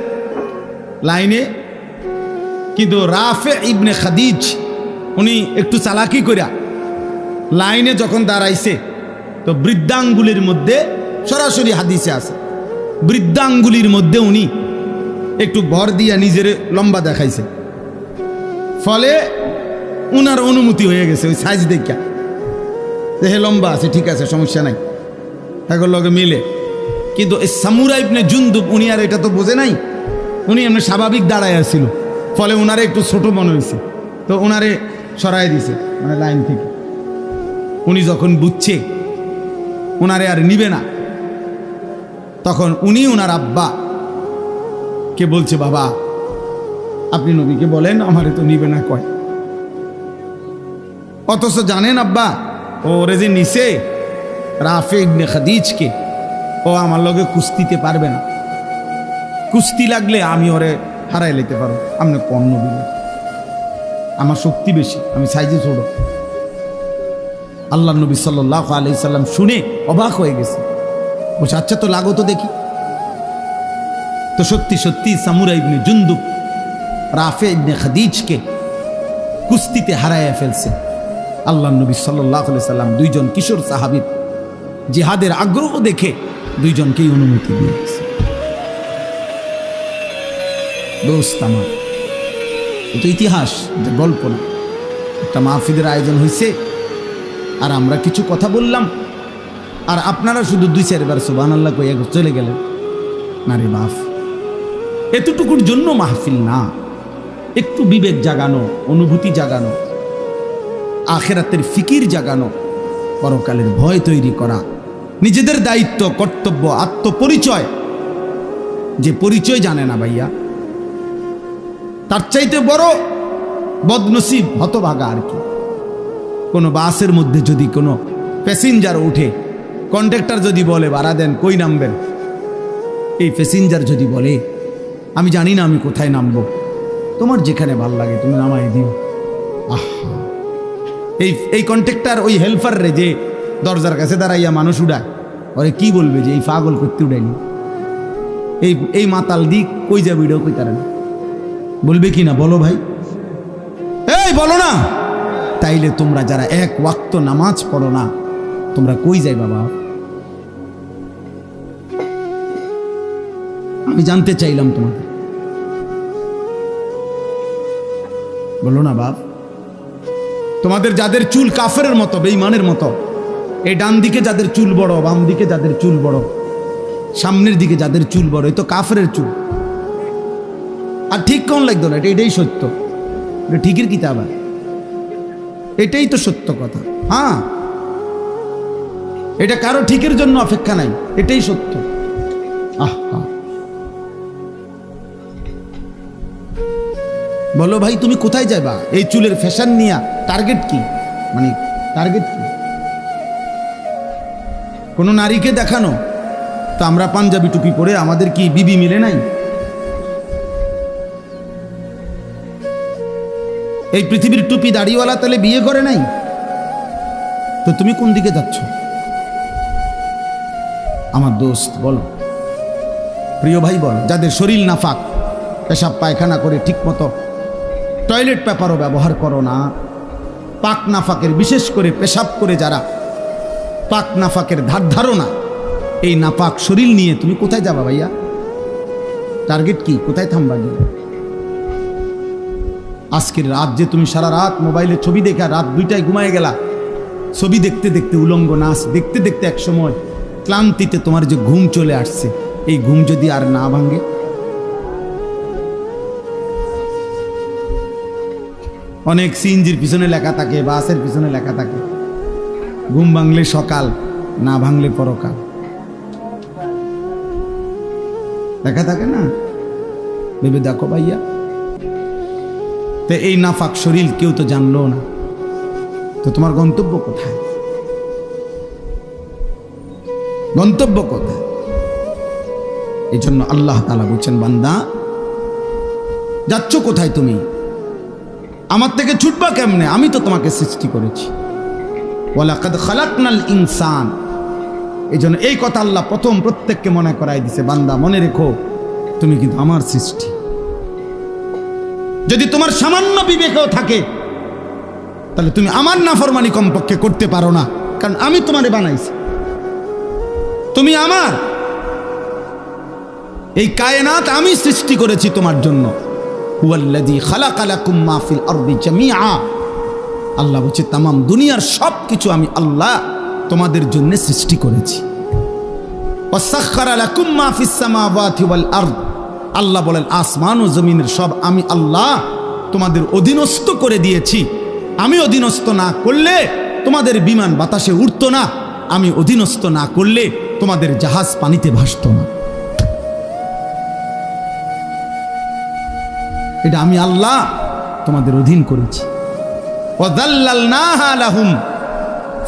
লাইনে, কিন্তু রাফে ইবনে খাদিজ উনি একটু চালাকি কইরা লাইনে যখন দাঁড়াইছে, তো বৃদ্ধাঙ্গুলির মধ্যে, সরাসরি হাদিসে আছে, বৃদ্ধাঙ্গুলির মধ্যে উনি একটু ভর দিয়া নিজের লম্বা দেখাইছে, ফলে উনার অনুমতি হয়ে গেছে ওই সাইজ দেখা, হে লম্বা আছে, ঠিক আছে, সমস্যা নাই, এখন লগে মিলে। কিন্তু এই সামুরা ইবনে জুনদুব উনি আর এটা তো বোঝে নাই, উনি এমনি স্বাভাবিক দাঁড়ায় আসছিল, ফলে ওনারে একটু ছোট মনে হয়েছে, তো ওনারে সরাই দিছে মানে লাইন থেকে। উনি যখন বুঝছে ওনারে আর নিবে না, তখন উনি ওনার আব্বা কে বলছে, বাবা আপনি নবীকে বলেন আমারে তো নিবে না কয়। অথচ জানেন আব্বা, ওরে যে নিছে রাফে ইবনে খাদিজকে, ও আমার লগে কুস্তিতে পারবে না, কুস্তি লাগলে আমি ওরে হারাই লেতে পারো, আপনি কম নবী, আমার শক্তি বেশি, আমি সাইজে ছোট। আল্লাহ নবী সাল্লাল্লাহু আলাইহি সাল্লাম শুনে অবাক হয়ে গেছে, বলছে আচ্ছা তো লাগো তো দেখি। তো সত্যি সত্যি সামুরা ইবনে জুনদুব রাফে ইবনে খাদিজকে কুস্তিতে হারাইয়া ফেলছে। আল্লাহ নবী সাল্লাল্লাহু আলাইহি সাল্লাম দুইজন কিশোর সাহাবীর জিহাদের আগ্রহ দেখে দুইজনকেই অনুমতি দিয়েছে। দোস্ত আমার, এটা ইতিহাস, এটা গল্প না। একটা মাহফিলের আয়োজন হয়েছে আর আমরা কিছু কথা বললাম আর আপনারা শুধু 2-4 বার সুবহানাল্লাহ কইয়া চলে গেলেন। না রে বাপ, এতটুকুর জন্য মাহফিল না। একটু বিবেক জাগানো, অনুভূতি জাগানো, আখিরাতের ফিকির জাগানো, পরকালের ভয় তৈরি করা, নিজেদের দায়িত্ব, কর্তব্য, আত্মপরিচয়। যে পরিচয় জানে না ভাইয়া, তার চাইতে বড় বদনসিব, হতভাগা আর কি। কোনো বাসের মধ্যে যদি কোনো প্যাসেঞ্জার উঠে, কন্ডাক্টর যদি বলে ভাড়া দেন, কই নামবেন? এই প্যাসেঞ্জার যদি বলে আমি জানি না আমি কোথায় নামবো, তোমার যেখানে ভাল লাগে তুমি নামাই দিও। আহা, এই কন্ট্রাক্টর ওই হেল্পার রে যে দরজার কাছে দাঁড়াইয়া মানুষ উড়ায়, ওরে কি বলবে যে এই পাগল করতে উড়াইনি, এই মাতাল দিক কই যাবে, এটাও কই তারা বলবে কি না? বলো ভাই, এই বলো না। তাইলে তোমরা যারা এক ওয়াক্ত নামাজ পড়ো না, তোমরা কই যাই বাবা? আমি জানতে চাইলাম তোমাদের, বলো না বাপ। তোমাদের যাদের চুল কাফেরের মতো, বেঈমানের মতো, এই ডান দিকে যাদের চুল বড়, বাম দিকে যাদের চুল বড়, সামনের দিকে যাদের চুল বড়, এই তো কাফেরের চুল। আর ঠিক কোন লাগতো না, এটাই সত্য। এটা ঠিকের কিতাব, এটাই তো সত্য কথা। হ্যাঁ, এটা কারো ঠিকের জন্য অপেক্ষা নাই, এটাই সত্য। আহা, বলো ভাই তুমি কোথায় যাবা এই চুলের ফ্যাশন নিয়া? টার্গেট কি? মানে টার্গেট কি? কোন নারীকে দেখানো? তো আমরা পাঞ্জাবি টুপি পরে আমাদের কি বিবি মিলে নাই? এই পৃথিবীর টুপি দাড়িওয়ালা তাহলে বিয়ে করে নাই? তো তুমি কোন দিকে যাচ্ছ আমার দোস্ত? বলো প্রিয় ভাই, বলো। যাদের শরীর নাফাক, পেশাব পায়খানা করে ঠিক মতো টয়লেট পেপারও ব্যবহার করো না, পাক নাফাকের, বিশেষ করে পেশাব করে যারা পাক নাফাকের ধার ধারো না, এই নাপাক শরীর নিয়ে তুমি কোথায় যাবা ভাইয়া? টার্গেট কি? কোথায় থামবা গিয়ে? আজকের রাত যে তুমি সারা রাত মোবাইলে ছবি দেখা রাত 2টায় ঘুমায় গেলা, ছবি দেখতে দেখতে, উলঙ্গ নাচ দেখতে দেখতে এক সময় ক্লান্তিতে তোমার যে ঘুম চলে আসছে, এই ঘুম যদি আর না ভাঙে? অনেক সিএনজির পিছনে লেখা থাকে, বাসের পিছনে লেখা থাকে, ঘুম ভাঙলে সকাল, না ভাঙলে পরকাল, লেখা থাকে না? ভেবে দেখো ভাইয়া। তো এই নাফাক শরীর কেউ তো জানলো না, তো তোমার গন্তব্য কোথায়? গন্তব্য কোথায়? এই জন্য আল্লাহ তাআলা বলছেন, বান্দা যাচ্ছ কোথায় তুমি? আমার থেকে ছুটবা কেমনে? আমি তো তোমাকে সৃষ্টি করেছি। ওয়ালাকাদ খালাকনাল ইনসান। এই জন্য এই কথা আল্লাহ প্রথম প্রত্যেককে মনে করাই দিছে, বান্দা মনে রেখো তুমি কিন্তু আমার সৃষ্টি। যদি তোমার সামান্য বিবেকও থাকে তাহলে তুমি আমার নাফরমানি কমপক্ষে করতে পারো না, কারণ আমি তোমারে বানাইছি, তুমি আমার। এই কায়নাত আমি সৃষ্টি করেছি তোমার জন্য। হুয়াল্লাযী খালাকা লাকুম মা ফিল আরদি জামিআ। আল্লাহ বলছে তামাম দুনিয়ার সব কিছু আমি আল্লাহ তোমাদের জন্য সৃষ্টি করেছি। ওয়াসাখখারা লাকুম মা ফিস সামাওয়াতি ওয়াল আরদ। আল্লাহ বলেন আসমান ও জমিনের সব আমি আল্লাহ তোমাদের অধীনস্থ করে দিয়েছি। আমি অধীনস্থ না করলে তোমাদের বিমান বাতাসে উড়তো না, আমি অধীনস্থ না করলে তোমাদের জাহাজ পানিতে ভাসতো না। এটা আমি আল্লাহ তোমাদের অধীন করেছি। ওয়াযাল্লালনাহা লাহুম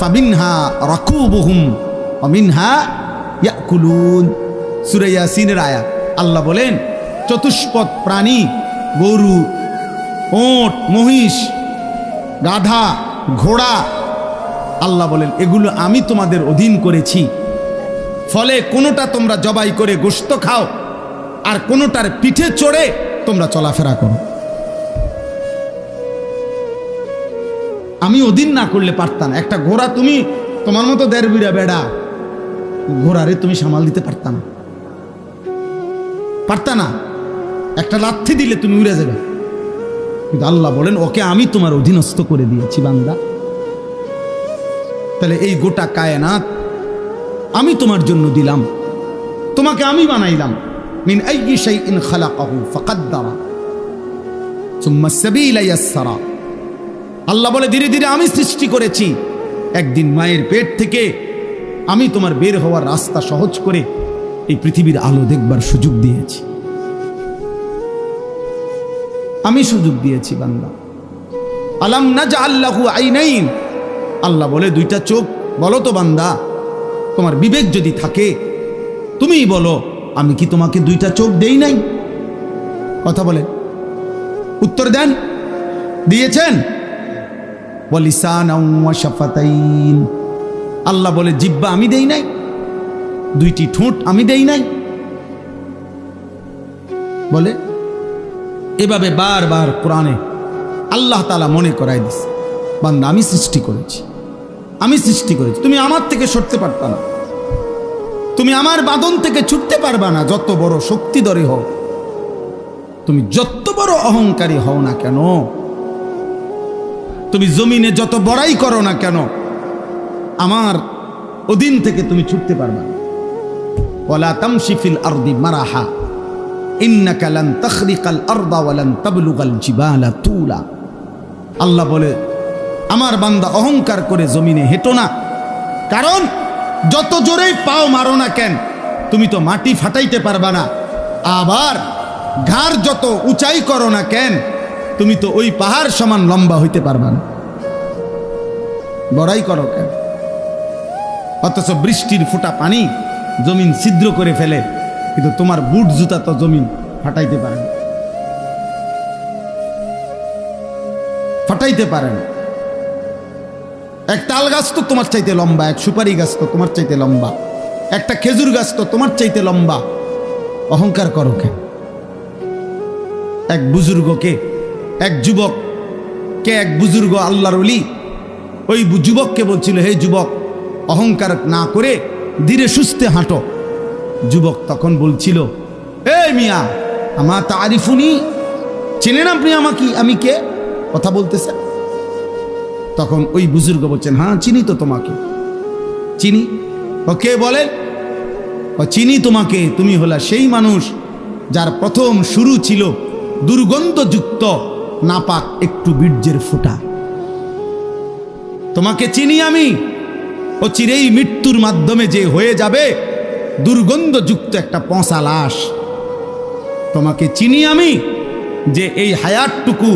ফামিনহা রাকুবুহুম ওয়া মিনহা ইয়াকুলুন। সূরা ইয়াসিনের আয়াত। আল্লাহ বলেন চতুষ্পদ প্রাণী, গরু, ওট, মহিষ, গাধা, ঘোড়া, আল্লাহ বলেন এগুলো আমি তোমাদের অধীন করেছি, ফলে কোনোটা তোমরা জবাই করে গোশত খাও আর কোনোটার পিঠে চড়ে তোমরা চলাফেরা করো। আমি অধীন না করলে পারতাম না। একটা ঘোড়া তুমি তোমার মতো দেড় বিড়া বেড়া ঘোড়ারে তুমি সামাল দিতে পারতা না। একটা লাথি দিলে তুমি উড়ে যাবে। কিন্তু আল্লাহ বলেন ওকে আমি তোমার অধীনস্থ করে দিয়েছি বান্দা। তাহলে এই গোটা কায়নাত আমি তোমার জন্য দিলাম, তোমাকে আমি বানাইলাম। মিন আইয়ি শাইইন খালাকাহু ফাকাদ্দারা সুম্মা সাবিলা ইয়াসসারা। আল্লাহ বলে ধীরে ধীরে আমি সৃষ্টি করেছি। একদিন মায়ের পেট থেকে আমি তোমার বের হওয়ার রাস্তা সহজ করে এই পৃথিবীর আলো দেখবার সুযোগ দিয়েছি। আমি সুযোগ দিয়েছি বান্দা। আলাম নাজআল লাহু আইনাইন। আল্লাহ বলে দুইটা চোখ। বলো তো বান্দা, তোমার বিবেক যদি থাকে তুমিই বলো আমি কি তোমাকে দুইটা চোখ দেই নাই? কথা বলে উত্তর দেন। দিয়েছেন? ওয়ালিসানাও ওয়া শাফাতাইন। আল্লাহ বলে জিহ্বা আমি দেই নাই? দুইটি ঠোঁট আমি দেই নাই? বলে এভাবে বারবার কোরআনে আল্লাহ তাআলা মনে করাই দিছে বান্দা আমি সৃষ্টি করেছি, আমি সৃষ্টি করেছি। তুমি আমার থেকে সরতে পারতা না, তুমি আমার বাঁধন থেকে ছুটতে পারবা না। যত বড় শক্তিধরী হও, তুমি যত বড় অহংকারী হও না কেন, তুমি জমিনে যত বড়াই করো না কেন, আমার অধীন থেকে তুমি ছুটতে পারবা না। ওয়ালা তামশি ফিল আরদি মারাহা ইন্নাকা লান তাখরিকাল আরদা ওয়া লান তাবলুগাল জিবালা তুলা। আল্লাহ বলে আমার বান্দা অহংকার করে জমিনে হেঁটো না, কারণ যত জোরেই পাও মারো না কেন তুমি তো মাটি ফাটাইতে পারবা না। আবার ঘাড় যত উঁচাই করো না কেন তুমি তো ওই পাহাড় সমান লম্বা হইতে পারবা না। বড়াই করো কেন? অথচ বৃষ্টির ফোঁটা পানি জমিন ছিদ্র করে ফেলে, কিন্তু তোমার বুট জুতা তো জমিন ফাটাইতে পারে না, ফাটাইতে পারে না। এক তাল গাছ তো তোমার চাইতে লম্বা, এক সুপারি গাছ তো তোমার চাইতে লম্বা, একটা খেজুর গাছ তো তোমার চাইতে লম্বা। অহংকার করো কেন? এক বুজুর্গকে, এক যুবককে এক বুজুর্গ আল্লাহর ওলি ওই যুবককে বলছিল হে যুবক অহংকার না করে ধীরে সুস্থে হাঁটো। যুবক তখন বলছিল এই মিয়া আমা তারিফুনি, চেনেন আপনি আমাকে, আমি কে? কথা বলতেছে। তখন ওই বুজুর্গ বলছেন হ্যাঁ চিনি তো তোমাকে, চিনি। ও কে বলে? ও চিনি তোমাকে, তুমি হলা সেই মানুষ যার প্রথম শুরু ছিল দুর্গন্ধযুক্ত নাপাক একটু বীর্যের ফোঁটা। তোমাকে চিনি আমি, ও চিরেই মৃত্যুর মাধ্যমে যে হয়ে যাবে দুর্গন্ধযুক্ত একটা পচা লাশ। তোমাকে চিনি আমি, যে এই হায়াতটুকু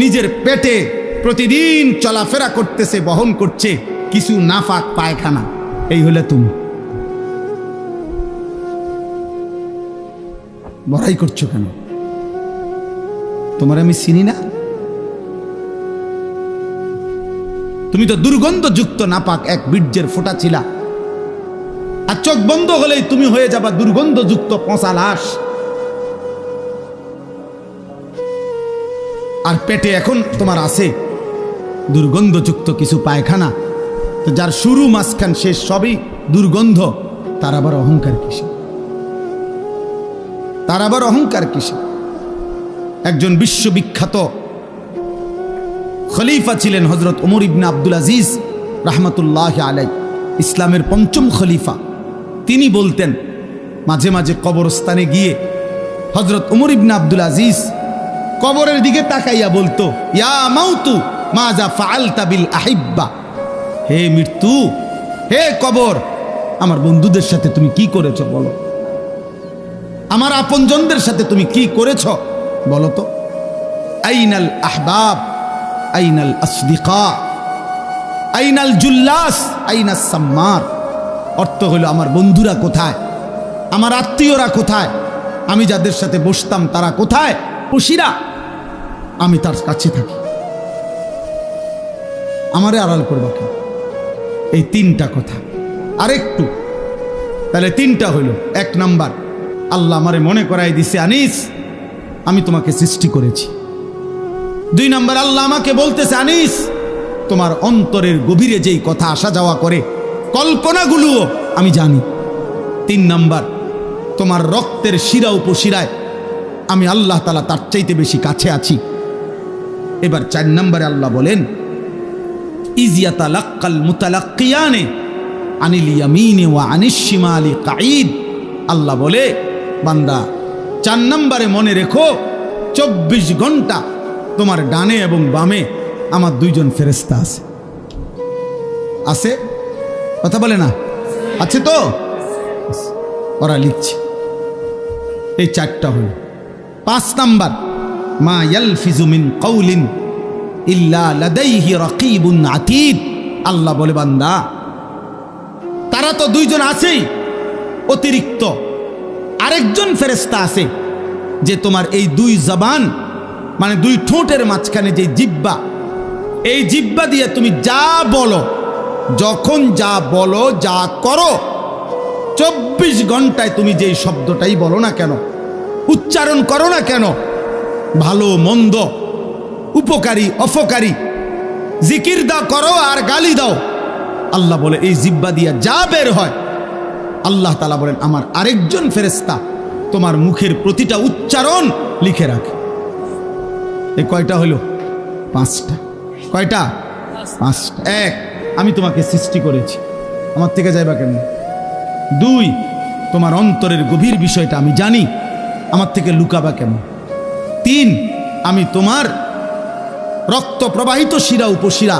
নিজের পেটে প্রতিদিন চলাফেরা করতেছে, বহন করছে কিছু নাফাক পায়খানা। এই হলে তুমি। বড়াই করছো কেন? তোমার আমি চিনি না? তুমি তো দুর্গন্ধযুক্ত নাপাক এক বীর্যের ফোঁটা ছিলা, আর চোখ বন্ধ হলেই তুমি হয়ে যাবা দুর্গন্ধযুক্ত পচা লাশ। আর পেটে এখন তোমার আছে দুর্গন্ধযুক্ত কিছু পায়খানা। তো যার শুরু মাঝখান শেষ সবই দুর্গন্ধ, তার আবার অহংকার কিসে? তার আবার অহংকার কিসে? একজন বিশ্ববিখ্যাত খলিফা ছিলেন হযরত ওমর ইবনে আব্দুল আজিজ রাহমাতুল্লাহি আলাইহি, ইসলামের পঞ্চম খলিফা। তিনি বলতেন মাঝে মাঝে কবরস্থানে গিয়ে হযরত ওমর ইবনে আব্দুল আজিজ কবরের দিকে তাকাইয়া বলতো ইয়া মাউতু মাজা ফাআলতা বিল আহিব্বা, হে মৃত্যু, হে কবর, আমার বন্ধুদের সাথে তুমি কি করেছো বলো, আমার আপনজনদের সাথে তুমি কি করেছো বলো তো। আইনাল আহবাব আইনাল আসদিকা আইনাল জুল্লাস আইনাস সাম্মার। অর্থ হলো আমার বন্ধুরা কোথায়, আমার আত্মীয়রা কোথায়, আমি যাদের সাথে বসতাম তারা কোথায়, খুশিরা আমি তার কাছে থাকি, আমারে আড়াল করবা কেন? এই তিনটা কথা। আরেকটু, তাহলে তিনটা হইল। এক নাম্বার, আল্লাহ আমারে মনে করাই দিছে, আনিস আমি তোমাকে সৃষ্টি করেছি। দুই নাম্বার, আল্লাহ আমাকে বলতেছে, আনিস তোমার অন্তরের গভীরে যেই কথা আসা যাওয়া করে কল্পনাগুলোও আমি জানি। তিন নাম্বার, তোমার রক্তের শিরা উপশিরায় আমি আল্লাহ তাআলা তার চাইতে বেশি কাছে আছি। এবার চার নম্বরে আল্লাহ বলেন, ইজিয়াতালাক্কাল মুতালাক্কিয়ানে আনিল ইয়ামিনে ওয়া আনিশ শিমালি কাঈদ। আল্লাহ বলে, বান্দা 4 নম্বরে মনে রেখো, 24 ঘন্টা তোমার ডানে এবং বামে আমার 2 জন ফেরেশতা আছে। আছে? কথা বলে না? আছে তো? ওরা লিখছে। এই 4টা হল। 5 নাম্বার, মা ইয়ালফিজু মিন কাউলিন ইল্লা লাদাইহি রাকিবুন আতীদ। আল্লাহ বলে, বান্দা তারা তো 2 জন আছেই, অতিরিক্ত আরেকজন ফেরেশতা আছে যে তোমার এই 2 জবান মানে 2 ঠোঁটের মাঝখানে যে জিহ্বা, এই জিহ্বা দিয়ে তুমি যা বলো, যখন যা বলো, যা করো, 24 ঘন্টায় তুমি যেই শব্দটাই বলো না কেন, উচ্চারণ করো না কেন, ভালো মন্দ, উপকারী অপকারী, জিকির দাও করো আর গালি দাও, আল্লাহ বলে এই জিহ্বা দিয়া যা বের হয়, আল্লাহ তাআলা বলেন আমার আরেকজন ফেরেশতা তোমার মুখের প্রতিটা উচ্চারণ লিখে রাখে। এই কয়টা হলো? 5টা। কয়টা? 5টা। 1, আমি তোমাকে সৃষ্টি করেছি, আমার থেকে যাইবা কেন? 2, তোমার অন্তরের গভীর বিষয়টা আমি জানি, আমার থেকে লুকাবা কেন? 3, আমি তোমার রক্ত প্রবাহিত শিরা উপশিরা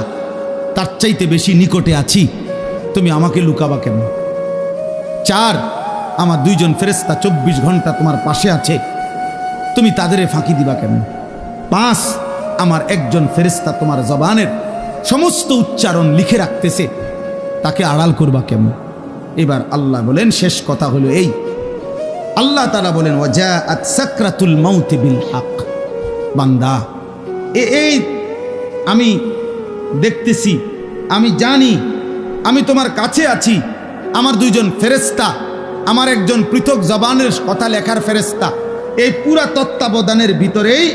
তার চাইতে বেশি নিকটে আছি, তুমি আমাকে লুকাবা কেন? 4, আমার 2 জন ফেরেশতা 24 ঘন্টা তোমার পাশে আছে, তুমি তাদেরে ফাঁকি দিবা কেন? 5, আমার একজন ফেরেশতা তোমার জবানের সমস্ত উচ্চারণ লিখে রাখতেছে, তাকে আড়াল করবা কেন? এবার আল্লাহ বলেন, শেষ কথা হলো এই, আল্লাহ তাআলা বলেন, ওয়াজাআত সাকরাতুল মাউত বিল হক। বান্দা এই আমি দেখতেছি, আমি জানি, আমি তোমার কাছে আছি, আমার 2 জন ফেরেশতা, আমার একজন পৃথক জবানের কথা লেখার ফেরেশতা, এই পুরা তত্ত্বাবধানের ভিতরেই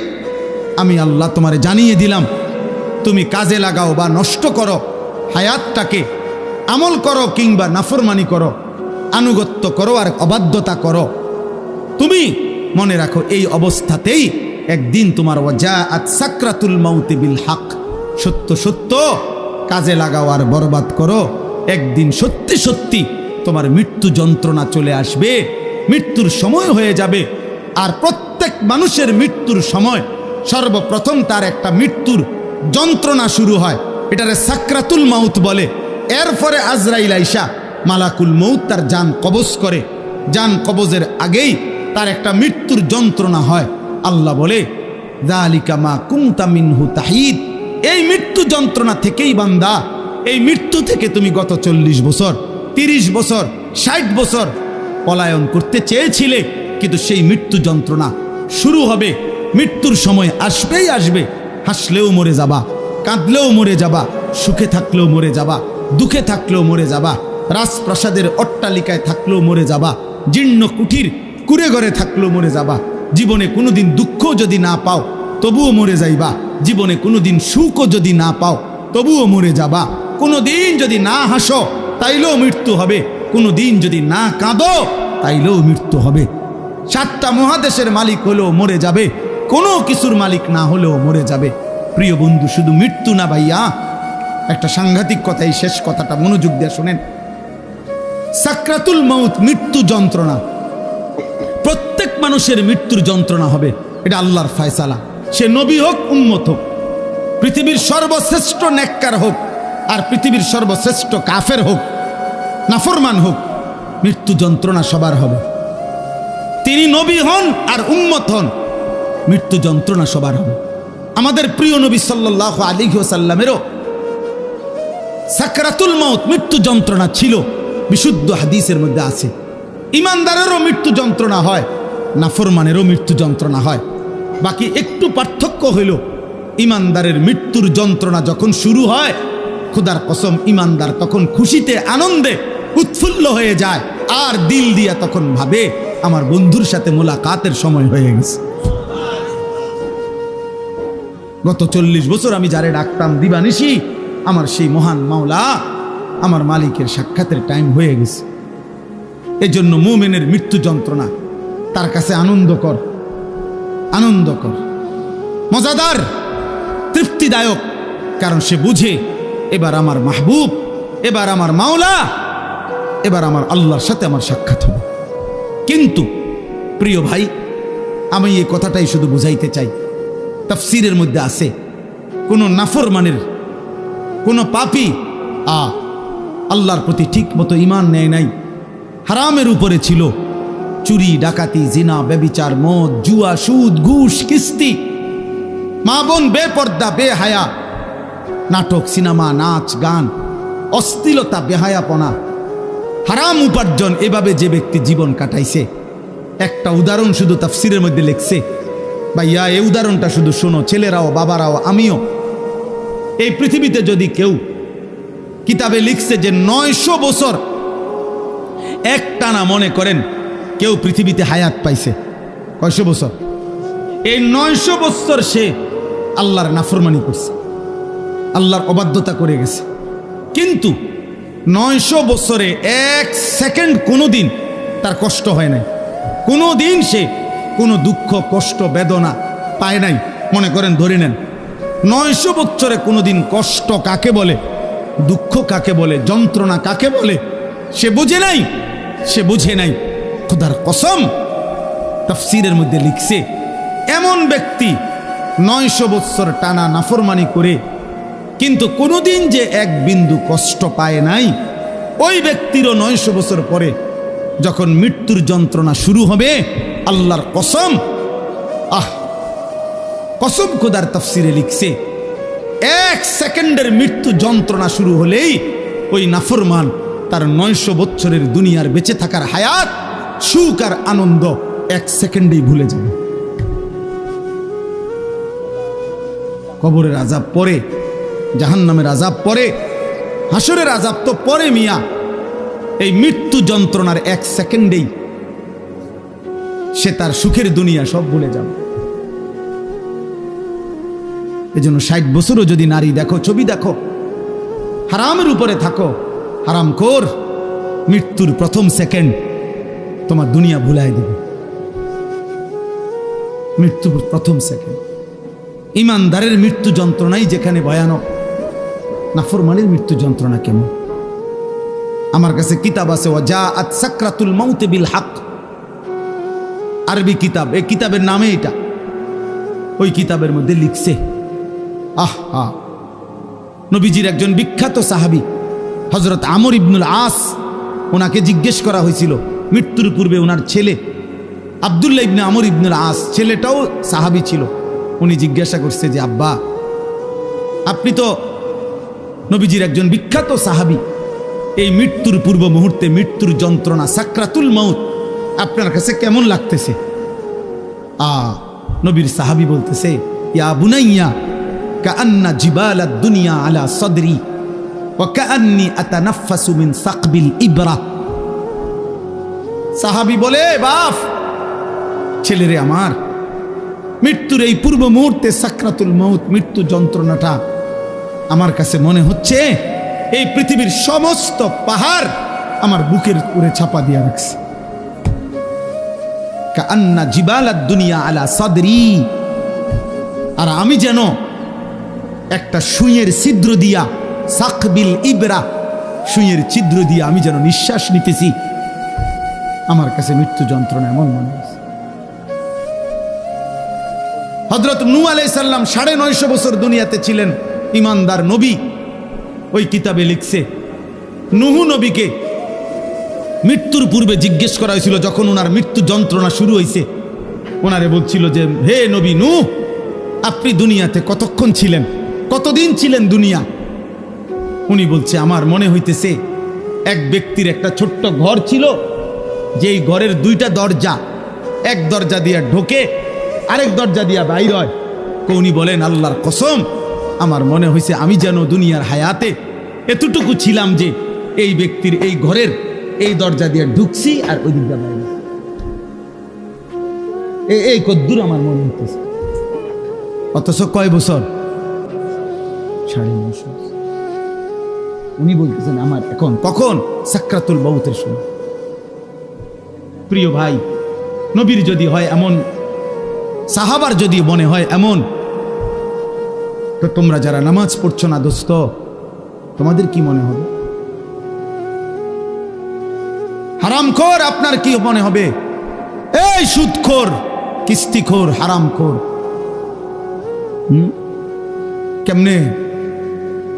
আমি আল্লাহ তোমারে জানিয়ে দিলাম, তুমি কাজে লাগাও বা নষ্ট করো হায়াতটাকে, আমল করো কিংবা নাফরমানি করো, আনুগত্য করো আর অবাধ্যতা করো, তুমি মনে রাখো এই অবস্থাতেই একদিন তোমার ওয়াজাআত সাকরাতুল মাউত বিল হক, সত্য সত্য কাজে লাগাও আর বরবাদ করো, একদিন সত্যি সত্যি তোমার মৃত্যু যন্ত্রণা চলে আসবে, মৃত্যুর সময় হয়ে যাবে। আর প্রত্যেক মানুষের মৃত্যুর সময় সর্বপ্রথম তার একটা মৃত্যুর যন্ত্রণা শুরু হয়, এটারে সাকরাতুল মাউত বলে। এরপরে আজরাইল আইসা মালাকুল মউত তার জান কবজ করে, জান কবজের আগেই তার একটা মৃত্যুর যন্ত্রণা হয়। আল্লাহ বলে, যালিকা মা কুনতা মিনহু তাহিদ। এই মৃত্যু যন্ত্রণা থেকেই বান্দা, এই মৃত্যু থেকে তুমি গত 40 বছর, 30 বছর, 60 বছর পলায়ন করতে চেয়েছিলে, কিন্তু সেই মৃত্যু যন্ত্রণা শুরু হবে। মৃত্যুর সময় আসবেই আসবে, হাসলেও মরে যাবা, কাঁদলেও মরে যাবা, সুখে থাকলেও মরে যাবা, দুঃখে থাকলেও মরে যাবা, রাজপ্রাসাদের অট্টালিকায় থাকলেও মরে যাবা, জীর্ণ কুঠির কুড়ে ঘরে থাকলেও মরে যাবা, জীবনে কোনোদিন দুঃখ যদি না পাও তবুও মরে যাইবা, জীবনে কোনোদিন সুখও যদি না পাও তবুও মরে যাবা, কোনোদিন যদি না হাসো তাইলেও মৃত্যু হবে, কোনোদিন যদি না কাঁদো তাইলেও মৃত্যু হবে। 7টা মহাদেশের মালিক হলেও মরে যাবে, কোনো কিছুর মালিক না হলেও মরে যাবে। প্রিয় বন্ধু, শুধু মৃত্যু না ভাইয়া, একটা সাংঘাতিক কথা, এই শেষ কথাটা মনোযোগ দিয়ে শুনেন। সাকরাতুল মাউত মৃত্যু যন্ত্রণা, প্রত্যেক মানুষের মৃত্যুর যন্ত্রণা হবে, এটা আল্লাহর ফয়সালা। সে নবী হোক, উম্মত হোক, পৃথিবীর সর্বশ্রেষ্ঠ নেককার হোক আর পৃথিবীর সর্বশ্রেষ্ঠ কাফের হোক, নাফরমান হোক, মৃত্যু যন্ত্রণা সবার হবে। তিনি নবী হন আর উম্মত হন, মৃত্যু যন্ত্রণা সবার হবে। আমাদের প্রিয় নবী সাল্লাল্লাহু আলাইহি ওয়াসাল্লামেরও সাকরাতুল মাউত মৃত্যু যন্ত্রণা ছিল, বিশুদ্ধ হাদিসের মধ্যে আছে। ইমানদারেরও মৃত্যু যন্ত্রণা হয়, নাফরমানেরও মৃত্যু যন্ত্রণা হয়। বাকি একটু পার্থক্য হইল, ইমানদারের মৃত্যুর যন্ত্রণা যখন শুরু হয় খুদার কসম ইমানদার তখন খুশিতে আনন্দে উৎফুল্ল হয়ে যায়, আর দিল দিয়া তখন ভাবে আমার বন্ধুর সাথে মোলাকাতের সময় হয়ে গেছে। গত 40 বছর আমি যারে ডাকতাম দিবানিশি, আমার সেই মহান মাওলা আমার মালিকের সাক্ষাতের টাইম হয়ে গেছে। এজন্য মুমিনের মৃত্যু যন্ত্রণা তার কাছে আনন্দকর, আনন্দকর, মজাদার, তৃপ্তিদায়ক। কারণ সে বুঝে এবার আমার মাহবুব, এবার আমার মাওলা, এবার আমার আল্লাহর সাথে আমার সাক্ষাৎ হবে। কিন্তু প্রিয় ভাই, আমি এই কথাটাই শুধু বুঝাইতে চাই, তাফসীরের মধ্যে আছে কোন নাফরমানের, কোন পাপী আল্লাহর প্রতি ঠিক মতো ঈমান নেয় নাই, হারামের উপরে ছিল, চুরি ডাকাতি জিনা ব্যভিচার মদ জুয়া সুদ ঘুষ কিস্তি, মা বোন বেপর্দা বেহায়া, নাটক সিনেমা নাচ গান অশ্লীলতা বেহায়াপনা হারাম উপার্জন, এভাবে যে ব্যক্তি জীবন কাটাইছে, একটা উদাহরণ শুধু তাফসীরের মধ্যে লিখছে। ভাইয়া এই উদাহরণটা শুধু শোনো, ছেলেরাও বাবারাও আমিও। এই পৃথিবীতে যদি কেউ, কিতাবে লিখছে যে 900 বছর একটানা মনে করেন কেউ পৃথিবীতে হায়াত পাইছে, কয়শো বছর? এই 900 বছর সে আল্লাহর নাফরমানি করছে, আল্লাহর অবাধ্যতা করে গেছে। কিন্তু 900 বছরে 1 সেকেন্ড কোনোদিন তার কষ্ট হয় নাই, কোনোদিন সে কোনো দুঃখ কষ্ট বেদনা পায় নাই। মনে করেন ধরে নেন 900 বছরে কোনোদিন কষ্ট কাকে বলে, দুঃখ কাকে বলে, যন্ত্রণা কাকে বলে সে বুঝে নাই, সে বুঝে নাই। খোদার কসম তাফসীরের মধ্যে লিখছে, এমন ব্যক্তি 900 বছর টানা নাফরমানি করে কিন্তু কোনোদিন যে এক বিন্দু কষ্ট পায় নাই, ওই ব্যক্তিরও 900 বছর পরে যখন মৃত্যুর যন্ত্রণা শুরু হবে, আল্লাহর কসম, কসম খোদার তাফসীরে লিখছে 1 সেকেন্ডের মৃত্যু যন্ত্রণা শুরু হলেই ওই নাফরমান তার 900 বছরের দুনিয়ার বেঁচে থাকার হায়াত সুখ আর আনন্দ 1 সেকেন্ডেই ভুলে যাবে। কবরের আযাব পরে, জাহান্নামের আযাব পরে, হাসরের আযাব তো পরে মিয়া। এই মৃত্যু যন্ত্রণার 1 সেকেন্ডেই সে তার সুখের দুনিয়া সব ভুলে যাবে। এজন্য 60 বছরও যদি নারী দেখো, ছবি দেখো, হারামের উপরে থাকো, হারামখোর, মৃত্যুর প্রথম সেকেন্ড তোমার দুনিয়া ভুলাই দেবে। মৃত্যুর প্রথম সেকেন্ড। ইমানদারের মৃত্যু যন্ত্রণাই যেখানে ভয়ানক, নাফরমানের মৃত্যু যন্ত্রণা কেমন? আমার কাছে কিতাব আছে, ওয়াজাআত সাকরাতুল মাউত বিল হক, আরবি কিতাব, এই কিতাবের নামে এটা। ওই কিতাবের মধ্যে লিখছে, নবীজির একজন বিখ্যাত সাহাবী হযরত আমর ইবনুল আস, ওনাকে জিজ্ঞেস করা হয়েছিল মৃত্যুর পূর্বে, ওনার ছেলে আব্দুল্লাহ ইবনে আমর ইবনুল আস, ছেলেটাও সাহাবী ছিল। উনি জিজ্ঞাসা করছে যে আব্বা, আপনি তো নবীজির একজন বিখ্যাত সাহাবী, এই মৃত্যুর পূর্ব মুহূর্তে মৃত্যুর যন্ত্রণা সাকরাতুল মাউত আপনার কাছে কেমন লাগতেছে? নবীর সাহাবী বলতেছে, ইয়া বুনাইয়া কাআন্না জিবালাদ দুনিয়া আলা সাদরি ওয়া কাআন্নি আতানাফাসু মিন সাকবিল ইবরা। সাহাবী বলে, বাপ, ছেলেরে আমার, মৃত্যুর এই পূর্ব মুহূর্তে সাকরাতুল মাউত, মৃত্যু যন্ত্রণাটা আমার কাছে মনে হচ্ছে এই পৃথিবীর সমস্ত পাহাড় আমার বুকের উপরে চাপা দিয়ে রাখছে। কাআন্না জিবালাদ দুনিয়া আলা সাদরি, আর আমি যেন একটা সুইয়ের ছিদ্র দিয়া, সাকবিল ইবরা, সুইয়ের ছিদ্র দিয়া আমি যেন নিঃশ্বাস নিতেছি। আমার কাছে মৃত্যু যন্ত্রণা এমন মনে হচ্ছে। হযরত নূহ আলাইহিস সালাম 950 বছর দুনিয়াতে ছিলেন, ইমানদার নবী। ওই কিতাবে লিখছে, নূহ নবীকে মৃত্যুর পূর্বে জিজ্ঞেস করা হয়েছিল, যখন ওনার মৃত্যু যন্ত্রণা শুরু হয়েছে, ওনারে বলছিল যে, হে নবী নূহ, আপনি দুনিয়াতে কতক্ষণ ছিলেন, কতদিন ছিলেন দুনিয়া? উনি বলছে, আমার মনে হইতেছে এক ব্যক্তির একটা ছোট্ট ঘর ছিল, যেই ঘরের 2টা দরজা, এক দরজা দিয়া ঢোকে, আরেক দরজা দিয়া বাইর হয়। উনি বলেন, আল্লাহর কসম, আমার মনে হয়েছে আমি যেন দুনিয়ার হায়াতে এতটুকু ছিলাম যে এই ব্যক্তির এই ঘরের এই দরজা দিয়ে ঢুকছি আর ওই দিক দিয়ে বাইরে। এই কদ্দুর আমার মনে হইতেছে। অথচ কয় বছর? 9.5 বছর। উনি বলতেছেন আমার এখন কখন? সাকরাতুল মউতের সময়। প্রিয় ভাই, নবীর যদি হয় এমন, সাহাবার যদি মনে হয় এমন, তো তোমরা যারা নামাজ পড়ছো না দোস্ত, তোমাদের কি মনে হবে? হারামখোর আপনার কি মনে হবে? এই সুদখোর, কিস্তিখোর, হারামখোর, কেমনে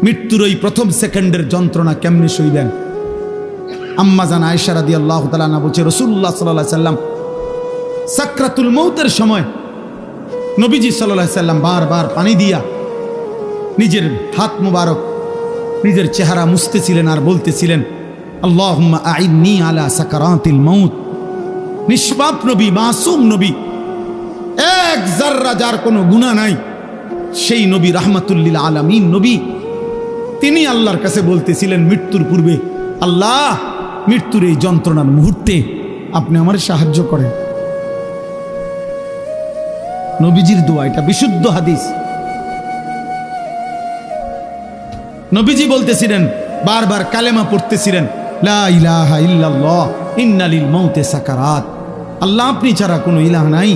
মৃত্যুর ওই প্রথম সেকেন্ডের যন্ত্রণা কেমনে সইবেন? আম্মা জান আয়েশা রাদিয়াল্লাহু তাআলা আনহা বলছে, রাসূলুল্লাহ সাল্লাল্লাহু আলাইহি সাল্লাম সাকরাতুল মউতের সময় নবীজি সাল্লাল্লাহু আলাইহি সাল্লাম বারবার পানি দিয়া নিজের হাত মুবারক নিজের চেহারা মুছতেছিলেন আর বলতেছিলেন, আল্লাহুম্মা আইন্নি আলা সাকারাতিল মউত। নিষ্পাপ নবী, মাসুম নবী, এক যাররা যার কোনো গুনাহ নাই, সেই নবী রাহমাতুল লিল আলামিন নবী, তিনি আল্লাহর কাছে বলতেছিলেন মৃত্যুর পূর্বে, আল্লাহ মৃত্যুর এই যন্ত্রণার মুহূর্তে আপনি আমার সাহায্য করেন। নবীজির দোয়া, এটা বিশুদ্ধ হাদিস। নবীজি বলতেছিলেন, বারবার কালেমা পড়তেছিলেন, লা ইলাহা ইল্লাল্লাহ ইন্না লিল মাউতি সাকারাত। আল্লাহ আপনি ছাড়া কোনো ইলাহ নাই,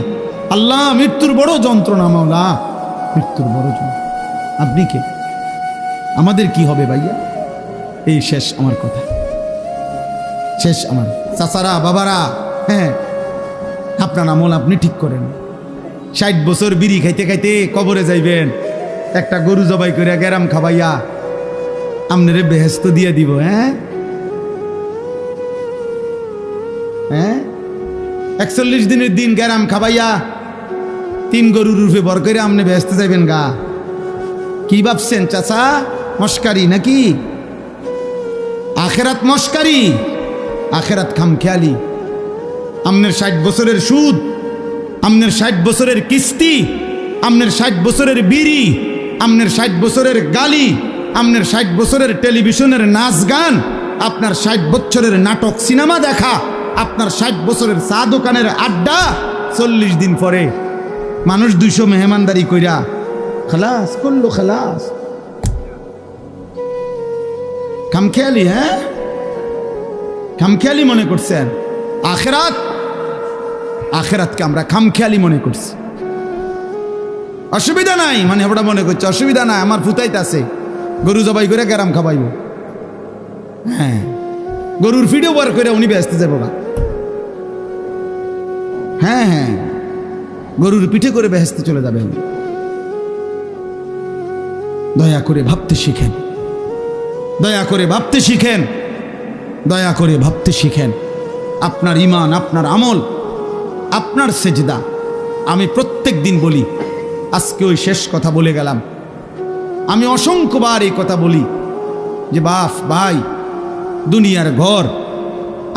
আল্লাহ মৃত্যুর বড় যন্ত্রণা, মাওলা মৃত্যুর বড় যন্ত্রণা। আপনি কে? আমাদের কি হবে ভাইয়া? এই শেষ আমার কথা, শেষ আমার। চাচারা, বাবারা, হ্যাঁ, আপনার আমল আপনি ঠিক করেন। 60 বছর বিড়ি খাইতে খাইতে কবরে যাইবেন, একটা গরু জবাই করে গেরাম খাবাইয়া আমনেরে বেহেস্ত দিয়ে দিব। হ্যাঁ হ্যাঁ, 41 দিনের দিন গেরাম খাবাইয়া 3 গরুর রূপে বর করে আমনে বেহেস্ত যাইবেন গা। কি ভাবছেন চাচা? মস্কারি নাকি? আখেরাত মস্কারি, আখেরাত খামখেয়ালি। আমনের 60 বছরের সুদ, আমনের 60 বছরের কিস্তি, আমনের 60 বছরের বিড়ি, আমনের 60 বছরের গালি, আমনের 60 বছরের টেলিভিশনের নাচ গান, আপনার 60 বছরের নাটক সিনেমা দেখা, আপনার 60 বছরের চা দোকানের আড্ডা, 40 দিন পরে মানুষ 200 মেহমানদারি কইরা খালাস করলো, খালাস। খামখেয়ালি, হ্যাঁ খামখেয়ালি মনে করছেন। আখেরাত, আখেরাতকে আমরা খামখেয়ালি মনে করছি। অসুবিধা নাই মানে আমরা মনে করছি অসুবিধা নাই, আমার ফুতাইতে আছে, গরু জবাই করে গেরাম খাবাইব। হ্যাঁ, গরুর ফিডও বার করে উনি ব্যস্ত যাবো গা। হ্যাঁ হ্যাঁ, গরুর পিঠে করে বেহেস্তে চলে যাবে উনি। দয়া করে ভাবতে শিখেন, দয়া করে ভাবতে শিখেন, দয়া করে ভাবতে শিখেন। আপনার ঈমান, আপনার আমল, আপনার সেজদা। আমি প্রত্যেক দিন বলি, আজকে ওই শেষ কথা বলে গেলাম। আমি অসংখ্যবার এই কথা বলি যে বাপ ভাই, দুনিয়ার ঘর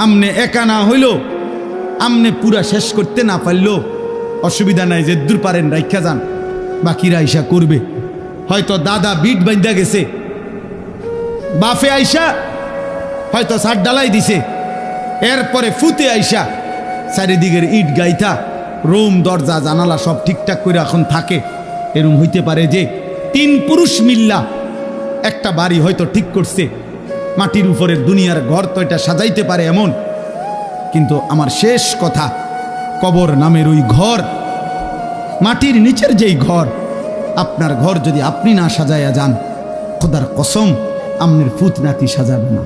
আমনে একা না হইল, আমনে পুরা শেষ করতে না পারল অসুবিধা নাই, যে দূর পারেন রাইখা যান, বাকিরা আইসা করবে। হয়তো দাদা বিট বান্ধা গেছে, বাফে আইসা হয়তো ছাদ ডালাই দিছে, এরপরে ফুতে আইসা চারিদিকের ইট গাইথা রুম দরজা জানালা সব ঠিকঠাক করে এখন থাকে। এরম হইতে পারে যে 3 পুরুষ মিল্লা একটা বাড়ি হয়তো ঠিক করছে, মাটির উপরের দুনিয়ার ঘর তো এটা সাজাইতে পারে এমন। কিন্তু আমার শেষ কথা, কবর নামের ওই ঘর, মাটির নিচের যেই ঘর, আপনার ঘর যদি আপনি না সাজাইয়া যান, খোদার কসম আমনের ফুত নাতি সাজাবে না।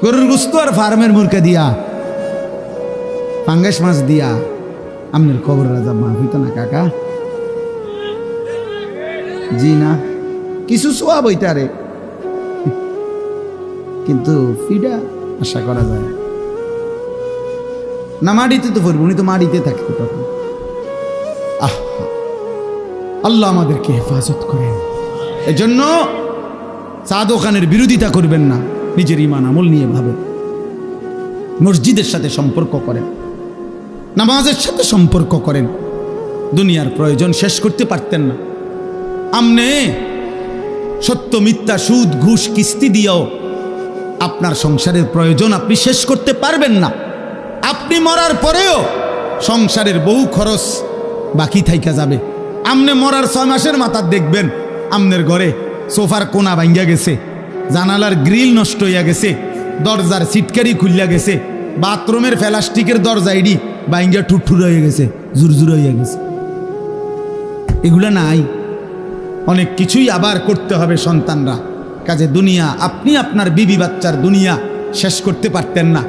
গরুর গুস্ত আর ফার্মের মুরকা দিয়া, পাঙ্গাস মাছ দিয়া আমনের কবর রাজা মাহফিত না কাকা। জি না, কিছু সোয়া বইটারে, কিন্তু ফিডা আশা করা যায় না। মাটিতে তো পড়ব, উনি তো মাটিতে থাকতো তখন। আল্লাহ আমাদেরকে হেফাজত করেন। এজন্য চা দোকানের বিরোধিতা করবেন না, নিজের ঈমান আমল নিয়ে ভাবেন। মসজিদের সাথে সম্পর্ক করেন, নামাজের সাথে সম্পর্ক করেন। দুনিয়ার প্রয়োজন শেষ করতে পারতেন না, আমনে সত্য মিথ্যা সুদ ঘুষ কিস্তি দিয়েও আপনার সংসারের প্রয়োজন আপনি শেষ করতে পারবেন না। আপনি মরার পরেও সংসারের বহু খরচ বাকি থাইকা যাবে। আমনে মরার 6 মাসের মাথা দেখবেন আমনের ঘরে সোফার কোনা ভাঙ্গা গেছে, জানালার গ্রিল নষ্ট হইয়া গেছে, দরজার সিটকারি খুলিয়া গেছে, বাথরুমের প্লাস্টিকের দরজা ইডি ভাঙ্গা ঠুরঠুর হয়ে গেছে, জুরজুর হইয়া গেছে। এগুলা নাই। অনেক কিছুই আবার করতে হবে সন্তানরা। কাজে দুনিয়া আপনি আপনার বিবি বাচ্চার দুনিয়া শেষ করতে পারতেন না,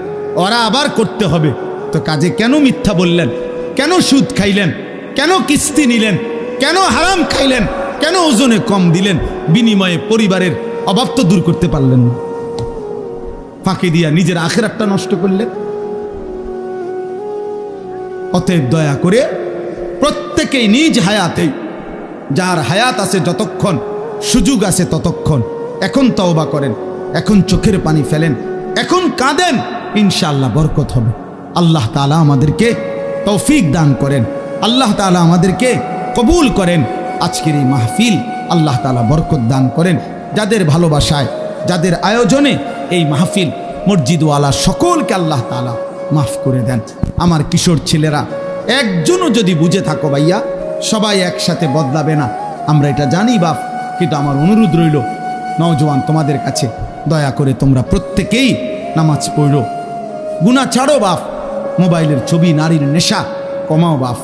ওরা আবার করতে হবে। তো কাজে কেন মিথ্যা বললেন, কেন সুদ খাইলেন, কেন কিস্তি নিলেন, কেন হারাম খাইলেন, কেন ওজনে কম দিলেন, বিনিময়ে পরিবারের অভাব তো দূর করতে পারলেন না, ফাঁকি দিয়া নিজের আখিরাতটা নষ্ট করলেন। অতএব দয়া করে প্রত্যেকেই নিজ হায়াতে, যার হায়াত আছে যতক্ষণ, সুযোগ আছে ততক্ষণ এখন তওবা করেন, এখন চোখের পানি ফেলেন, এখন কাঁদেন, ইনশাআল্লাহ বরকত হবে। আল্লাহ তাআলা আমাদেরকে তৌফিক দান করেন, আল্লাহ তাআলা আমাদেরকে কবুল করেন। আজকের এই মাহফিল আল্লাহ তাআলা বরকত দান করেন। যাদের ভালোবাসায়, যাদের আয়োজনে এই মাহফিল, মসজিদওয়ালা সকলকে আল্লাহ তাআলা মাফ করে দেন। আমার কিশোর ছেলেরা একজনও যদি বুঝে থাকো ভাইয়া, সবাই একসাথে বদলাবে না, আমরা এটা জানি বাপ, কিন্তু আমার অনুরোধ রইল নওজোয়ান তোমাদের কাছে, দয়া করে তোমরা প্রত্যেকেই নামাজ পড়ো, গুনাহ ছাড়ো বাপ, মোবাইলের ছবি, নারীর নেশা কমাও বাপ।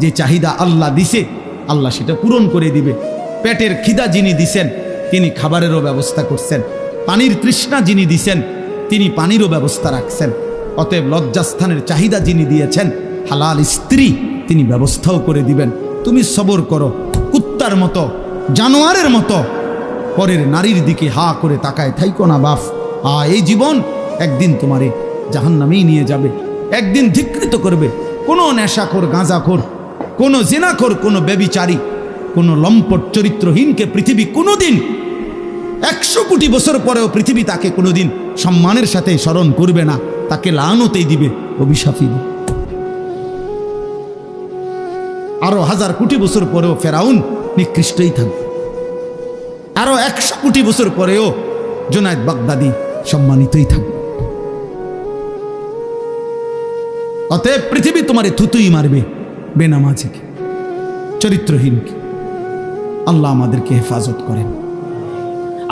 যে চাহিদা আল্লাহ দিছে আল্লাহ সেটা পূরণ করে দিবে। পেটের খিদা যিনি দিছেন তিনি খাবারেরও ব্যবস্থা করছেন, পানির তৃষ্ণা যিনি দিছেন তিনি পানিরও ব্যবস্থা রাখছেন। অতএব লজ্জাস্থানের চাহিদা যিনি দিয়েছেন, হালাল স্ত্রী তিনি ব্যবস্থাও করে দিবেন। তুমি সবর করো, কুত্তার মতো, জানোয়ারের মতো পরের নারীর দিকে হা করে তাকায় থাইকো না বাপ। এই জীবন একদিন তোমারে জাহান্নামেই নিয়ে যাবে, একদিন ধিক্কৃত করবে। কোনো নেশাখোর, গাঁজাখোর, কোনো জিনাখোর, কোনো ব্যভিচারী, কোনো লম্পট চরিত্রহীনকে পৃথিবী কোনোদিন 100 কোটি বছর পরেও পৃথিবী তাকে কোনোদিন সম্মানের সাথে স্মরণ করবে না, তাকে লানতেই দিবে, অভিশাপই দিবে। আরো 1000 কোটি বছর পরেও ফেরাউন নিকৃষ্টই থাকবে, আরো 100 কোটি বছর পরেও জুনায়েদ বাগদাদি সম্মানিতই থাকবে। অতএব পৃথিবী তোমারে থুতুই মারবে, বেনামাজিকে, চরিত্রহীনকে। আল্লাহ আমাদেরকে হেফাজত করেন,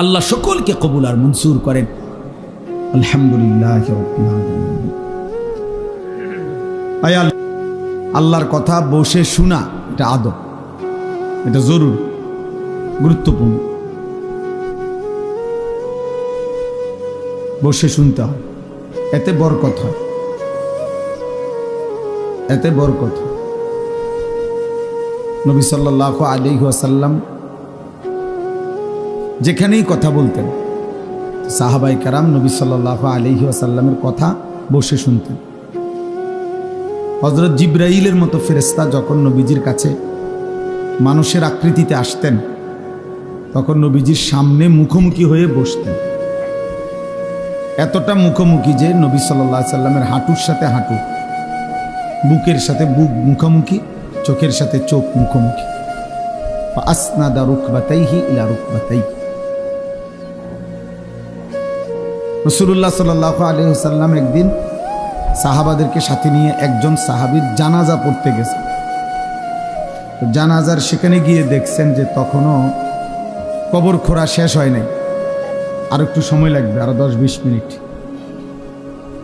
আল্লাহ সকলকে কবুল আর মনসুর করেন। আলহামদুলিল্লাহ রাব্বিল আলামিন। আল্লাহর কথা বসে শোনা এটা আদব, এটা জরুরি, গুরুত্বপূর্ণ। বসে শুনতে হয়, এতে বরকত হয়, এতে বরকত হয়। নবী সাল্লাল্লাহু আলাইহি ওয়াসাল্লাম যেখানেই কথা বলতেন, সাহাবায়ে কেরাম নবী সাল্লাল্লাহু আলাইহি ওয়াসাল্লামের কথা বসে শুনতেন। হযরত জিবরাইলের মতো ফেরেশতা যখন নবীজির কাছে মানুষের আকৃতিতে আসতেন, তখন নবীজির সামনে মুখোমুখি হয়ে বসতেন। এতটা মুখোমুখি যে নবী সাল্লাল্লাহু আলাইহি ওয়াসাল্লামের হাঁটুর সাথে হাঁটু, বুকের সাথে বুক মুখোমুখি, চোখের সাথে চোখ মুখোমুখি। আসনাদা রুকবাতাইহি ইলা রুকবাতাইহি। রাসূলুল্লাহ সাল্লাল্লাহু আলাইহি ওয়াসাল্লাম একদিন সাহাবাদেরকে সাথে নিয়ে একজন সাহাবীর জানাজা পড়তে গেছে। তো জানাজার সেখানে গিয়ে দেখছেন যে তখনও কবর খোঁড়া শেষ হয় নাই, আর একটু সময় লাগবে, আরো 10-20 মিনিট।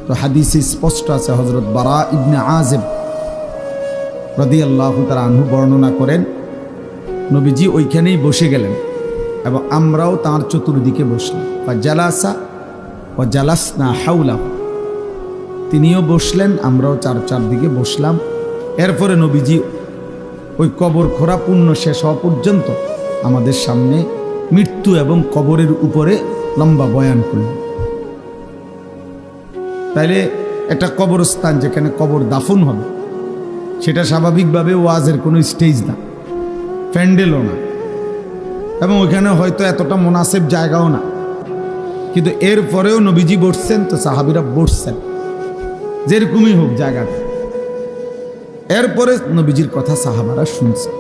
তো হাদিসে স্পষ্ট আছে, হযরত বারা ইবনে আযিব রাদিয়াল্লাহু তাআলা আনহু বর্ণনা করেন, নবীজি ওইখানেই বসে গেলেন এবং আমরাও তাঁর চতুর্দিকে বসলাম। ফাজালাসা ওয়া জালাসনা হাওলাহু, তিনিও বসলেন, আমরাও চারদিকে বসলাম। এরপরে নবীজি ওই কবর খোঁড়া পূর্ণ শেষ হওয়া পর্যন্ত আমাদের সামনে মৃত্যু এবং কবরের উপরে লম্বা বয়ান করলেন। তাইলে একটা কবরস্থান যেখানে কবর দাফন হবে, সেটা স্বাভাবিকভাবে ওয়াজের কোনো স্টেজ না, প্যান্ডেলও না, এবং ওইখানে হয়তো এতটা মুনাসিব জায়গাও না। কিন্তু এরপরেও নবীজি বসছেন, তো সাহাবীরা বসছেন, যেরকমই হোক জায়গাটা। এরপরে নবীজির কথা সাহাবারা শুনছে।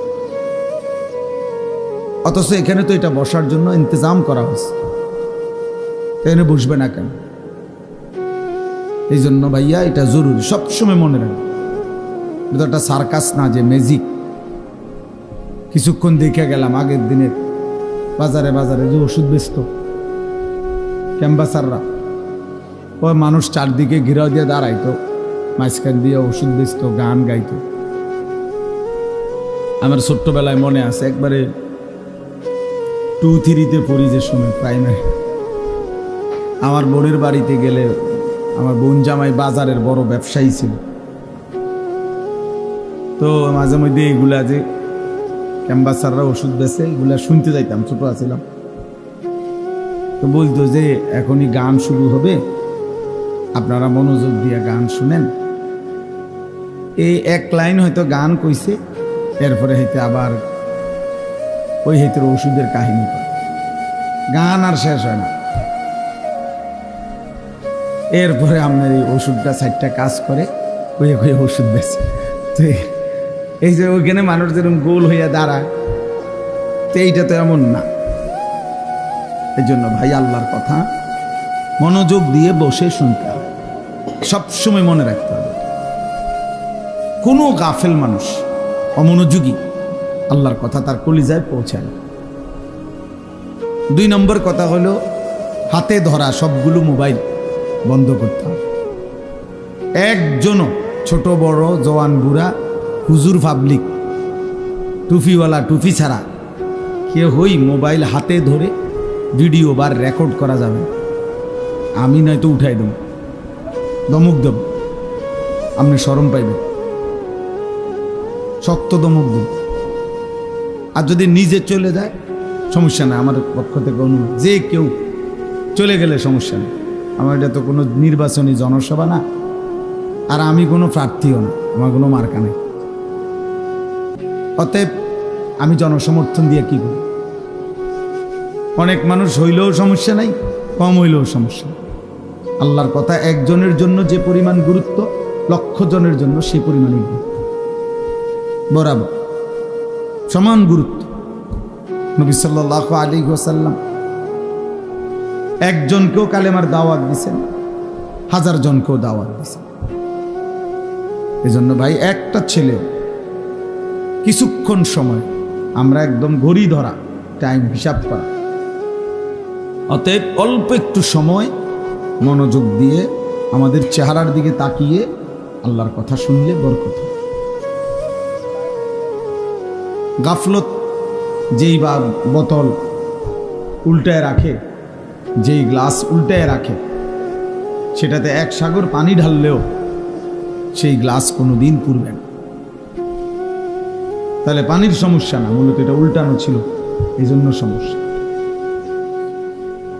অথচ এখানে তো এটা বসার জন্য ইন্তজাম করা হয়েছে, এখানে বসবে না কেন? এই জন্য ভাইয়া এটা জরুরি, সবসময় মনে রাখবে। এটা একটা সার্কাস না যে ম্যাজিক। কিছুক্ষণ দেখে গেলাম আগের দিনের বাজারে বাজারে যে ওষুধ বেচত ক্যাম্বাসাররা, ওই মানুষ চারদিকে ঘিরাও দিয়ে দাঁড়াইতো, মাঝখান দিয়ে ওষুধ বেচত, গান গাইতো। আমার ছোট্টবেলায় মনে আছে, একবারে 2-3-তে পড়ি যে সময়, প্রাইমারি, আমার বোনের বাড়িতে গেলে, আমার বোন জামাই বাজারের বড় ব্যবসায়ী ছিল, তো মাঝে মধ্যে এগুলা যে ক্যাম্বাসাররা ওষুধ বেছে এগুলা শুনতে যাইতাম, ছোট আছিলাম। তো বলতো যে এখনই গান শুরু হবে, আপনারা মনোযোগ দিয়ে গান শুনেন। এই এক লাইন হয়তো গান কইছে, এরপরে হইতে আবার ওই হইতে ওষুধের কাহিনী করে, গান আর শেষ হয় না। এরপরে আপনার এই ওষুধটা 4টা কাজ করে, ওই ওষুধ বেছে। তো এই যে ওইখানে মানুষ যেরকম গোল হইয়া দাঁড়ায়, তো এইটা তো এমন না। এই জন্য ভাই আল্লাহর কথা মনোযোগ দিয়ে বসে শুনতে হবে, সবসময় মনে রাখতে হবে। কোনো গাফেল মানুষ, অমনোযোগী, আল্লাহর কথা তার কলিজায় পৌঁছায় না। 2 নম্বর কথা হলো হাতে ধরা সবগুলো মোবাইল বন্ধ করতে হবে। একজনও, ছোট বড়, জওয়ান বুড়া, হুজুর পাবলিক, টুপিওয়ালা টুপি ছাড়া কেউ হই মোবাইল হাতে ধরে ভিডিও বা রেকর্ড করা যাবে। আমি নয়তো উঠাই দেব, দমক দেব, আপনি শরম পাইবেন, শক্ত দমক দেব। আর যদি নিজে চলে যায় সমস্যা নেই, আমার পক্ষ থেকে অনুরোধ, যে কেউ চলে গেলে সমস্যা নেই। আমার এটা তো কোনো নির্বাচনী জনসভা না, আর আমি কোনো প্রার্থীও না, আমার কোনো মার্কা নেই। অতএব আমি জনসমর্থন দিয়ে কি করি? অনেক মানুষ হইলেও সমস্যা নাই, কম হইলেও সমস্যা নেই। আল্লাহর কথা একজনের জন্য যে পরিমাণ গুরুত্ব, 1,00,000 জনের জন্য সে পরিমাণই গুরুত্ব, বরাবর সমান গুরুত্ব। নবী সাল্লাল্লাহু আলাইহি ওয়াসাল্লাম একজনকেও কালেমার দাওয়াত দিয়েছেন, 1000 জনকেও দাওয়াত দিয়েছেন। এজন্য ভাই একটা ছেলে কিছুক্ষণ সময়, আমরা একদম ঘড়ি ধরা, টাইম হিসাব করা। অতএব অল্প একটু সময় মনোযোগ দিয়ে আমাদের চেহারার দিকে তাকিয়ে আল্লাহর কথা শুনলে বরকত। গাফলত যেই বা বোতল উল্টায় রাখে, যেই গ্লাস উল্টায় রাখে, সেটাতে 1 সাগর পানি ঢাললেও সেই গ্লাস কোনোদিন পুরবে না। তাহলে পানির সমস্যা না, মূলত এটা উল্টানো ছিল, এই জন্য সমস্যা।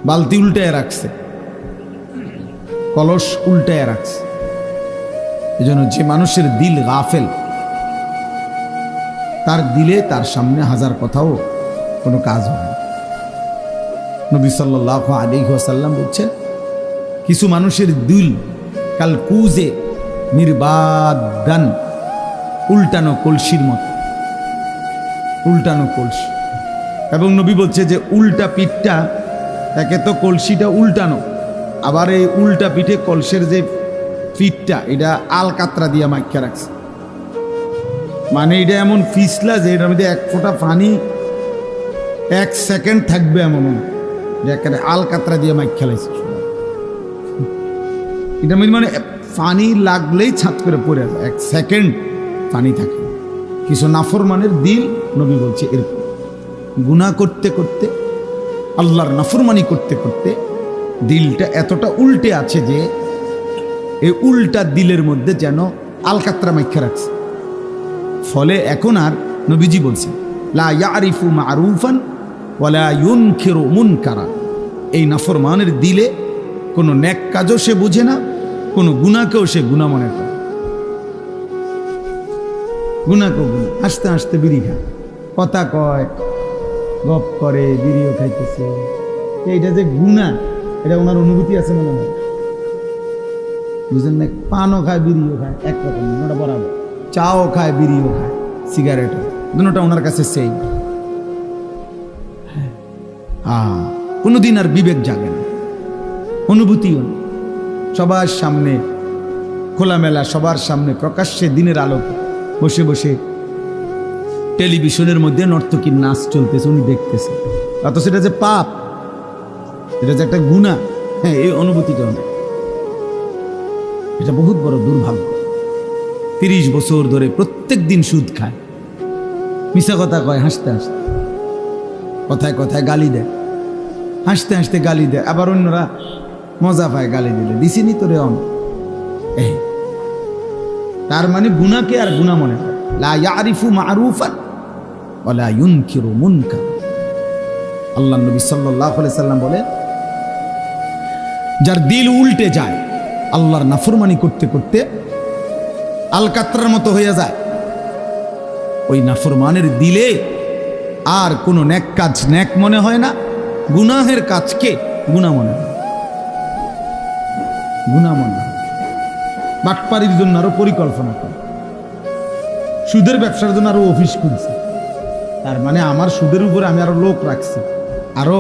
বালতি উল্টায় রাখছে, কলস উল্টায় রাখছে। এই জন্য যে মানুষের দিল গাফেল, তার দিলে তার সামনে 1000 কথাও কোনো কাজ হয় না। নবী সাল্লাল্লাহু আলাইহি ওয়াসাল্লাম বলছেন, কিছু মানুষের দিল কাল কুজে নির্বাদান, উল্টানো কলসির মতো, উল্টানো কলসি। এবং নবী বলছে যে উল্টা পিঠটা, একে তো কলসিটা উল্টানো, আবার এই উল্টা পিঠে কলসের যে পিঠটা, এটা আলকাতরা দিয়ে মাইখা রাখছে। মানে এটা এমন ফিসলা যে এটার মধ্যে 1 ফোঁটা পানি 1 সেকেন্ড থাকবে, এমন একেবারে আলকাতরা দিয়ে মাইখা লাইছে। এটা মানে পানি লাগলেই ছাত করে পড়ে যায়, 1 সেকেন্ড পানি থাকে। কিছু নাফরমানের দিল, নবী বলছে এরকম, গুনাহ করতে করতে, আল্লাহর নাফরমানি করতে করতে দিলটা এতটা উল্টে আছে যে এই উল্টা দিলের মধ্যে যেন আলকাতরা মাইখা রাখছে। ফলে এখন আর, নবীজি বলছেন, লা ইয়ারিফু মারুফান ওয়ালা ইউনকিরু মুনকারা। এই নাফরমানের দিলে কোনো নেক কাজও সে বুঝে না, কোনো গুনাহকেও সে গুনাহ মনে করে। গুনাহকেও গুনাহ, হাসতে হাসতে বিড়ি খায়, কথা কয়, গপ করে, বিড়িও খাইতেছে। এইটা যে গুনাহ, এটা ওনার অনুভূতি আছে মনে হয়, বুঝলেন না? পানও খায়, বিড়িও খায়, একরকম, ওটা বরাবর। চাও খায়, বিড়িও খায়, সিগারেটও, দুটোটা ওনার কাছে সেই। কোনোদিন আর বিবেক জাগে না, অনুভূতিও নেই। সবার সামনে খোলামেলা, সবার সামনে প্রকাশ্যে দিনের আলোকে বসে বসে টেলিভিশনের মধ্যে নর্তকীর নাচ চলতেছে, উনি দেখতেছে, অথচ সেটা যে পাপ, এটা যে একটা গুনাহ, হ্যাঁ, এই অনুভূতিটা নেই। এটা বহুত বড় দুর্ভাগ্য। 30 বছর ধরে প্রত্যেক দিন সুদ খায়, মিশা কথা কয়, হাসতে হাসতে, কথায় কথায় গালি দেয়, হাসতে হাসতে গালি দেয়, আবার অন্যরা মজা পায় গালি দিলে, দিছিনি তোরে অন। এই তার মানে গুনাহকে আর গুনাহ মনে হয়। লা ইয়ারিফু মারুফান ওয়া লা ইউনকিরু মুনকার। আল্লাহর নবী সাল্লাল্লাহু আলাইহি সাল্লাম বলে, যার দিল উল্টে যায় আল্লাহর নাফরমানি করতে করতে, আলকাতরার মতো হয়ে যায়, ওই নাফরমানের দিলে আর কোনো নেক কাজ নেক মনে হয় না, গুনাহের কাজকে গুনাহ মনে হয়, গুনাহ মনে হয়। বাটপারির জন্য আরো পরিকল্পনা করে, সুদের ব্যবসার জন্য আরো অফিস খুলছে। তার মানে আমার সুদের উপরে আমি আরো লোক রাখছি, আরো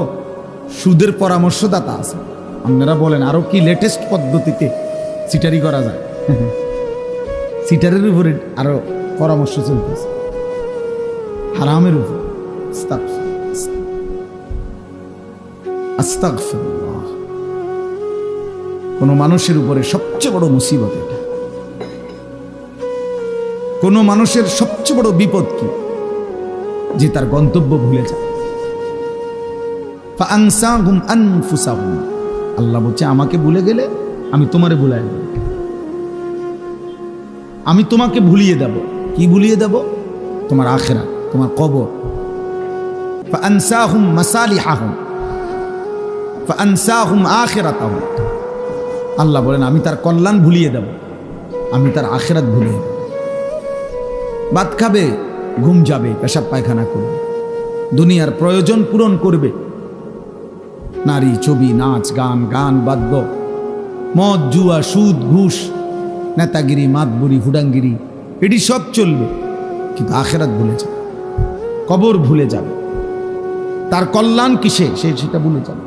সুদের পরামর্শদাতা আছে। আপনারা বলেন আরো কি লেটেস্ট পদ্ধতিতে সিটারি করা যায়? সিটারের উপরে আরো পরামর্শ চলতেছে, হারামের উপর। আস্তাগফিরুল্লাহ। কোন মানুষের উপরে সবচেয়ে বড় মুসিবত এটা। কোন মানুষের সবচেয়ে বড় বিপদ কি? যে তার গন্তব্য ভুলে যায়। ফাআনসাহুম আনফুসাহুম। আল্লাহ বলছে, আমাকে ভুলে গেলে আমি তোমারে ভুলাই দেব, আমি তোমাকে ভুলিয়ে দেব। কি ভুলিয়ে দেব? তোমার আখিরাত, তোমার কবর। ফাআনসাহুম মাসালিহাহুম ফাআনসাহুম আখিরাতাহুম। আল্লাহ বলেন, আমি তার কল্যাণ ভুলিয়ে দেব, আমি তার আখিরাত ভুলিয়ে দেব। ভাত খাবে, ঘুম যাবে, পেশাব পায়খানা করবে, দুনিয়ার প্রয়োজন পূরণ করবে, নারী, ছবি, নাচ, গান, গান বাদ্য, মদ, জুয়া, সুদ, ঘুষ, নেতাগিরি, মাতবুরি, ফুডাঙ্গিরি, এটি সব চলবে, কিন্তু আখিরাত ভুলে যাবে, কবর ভুলে যাবে, তার কল্যাণ কিসে সেটা ভুলে যাবে।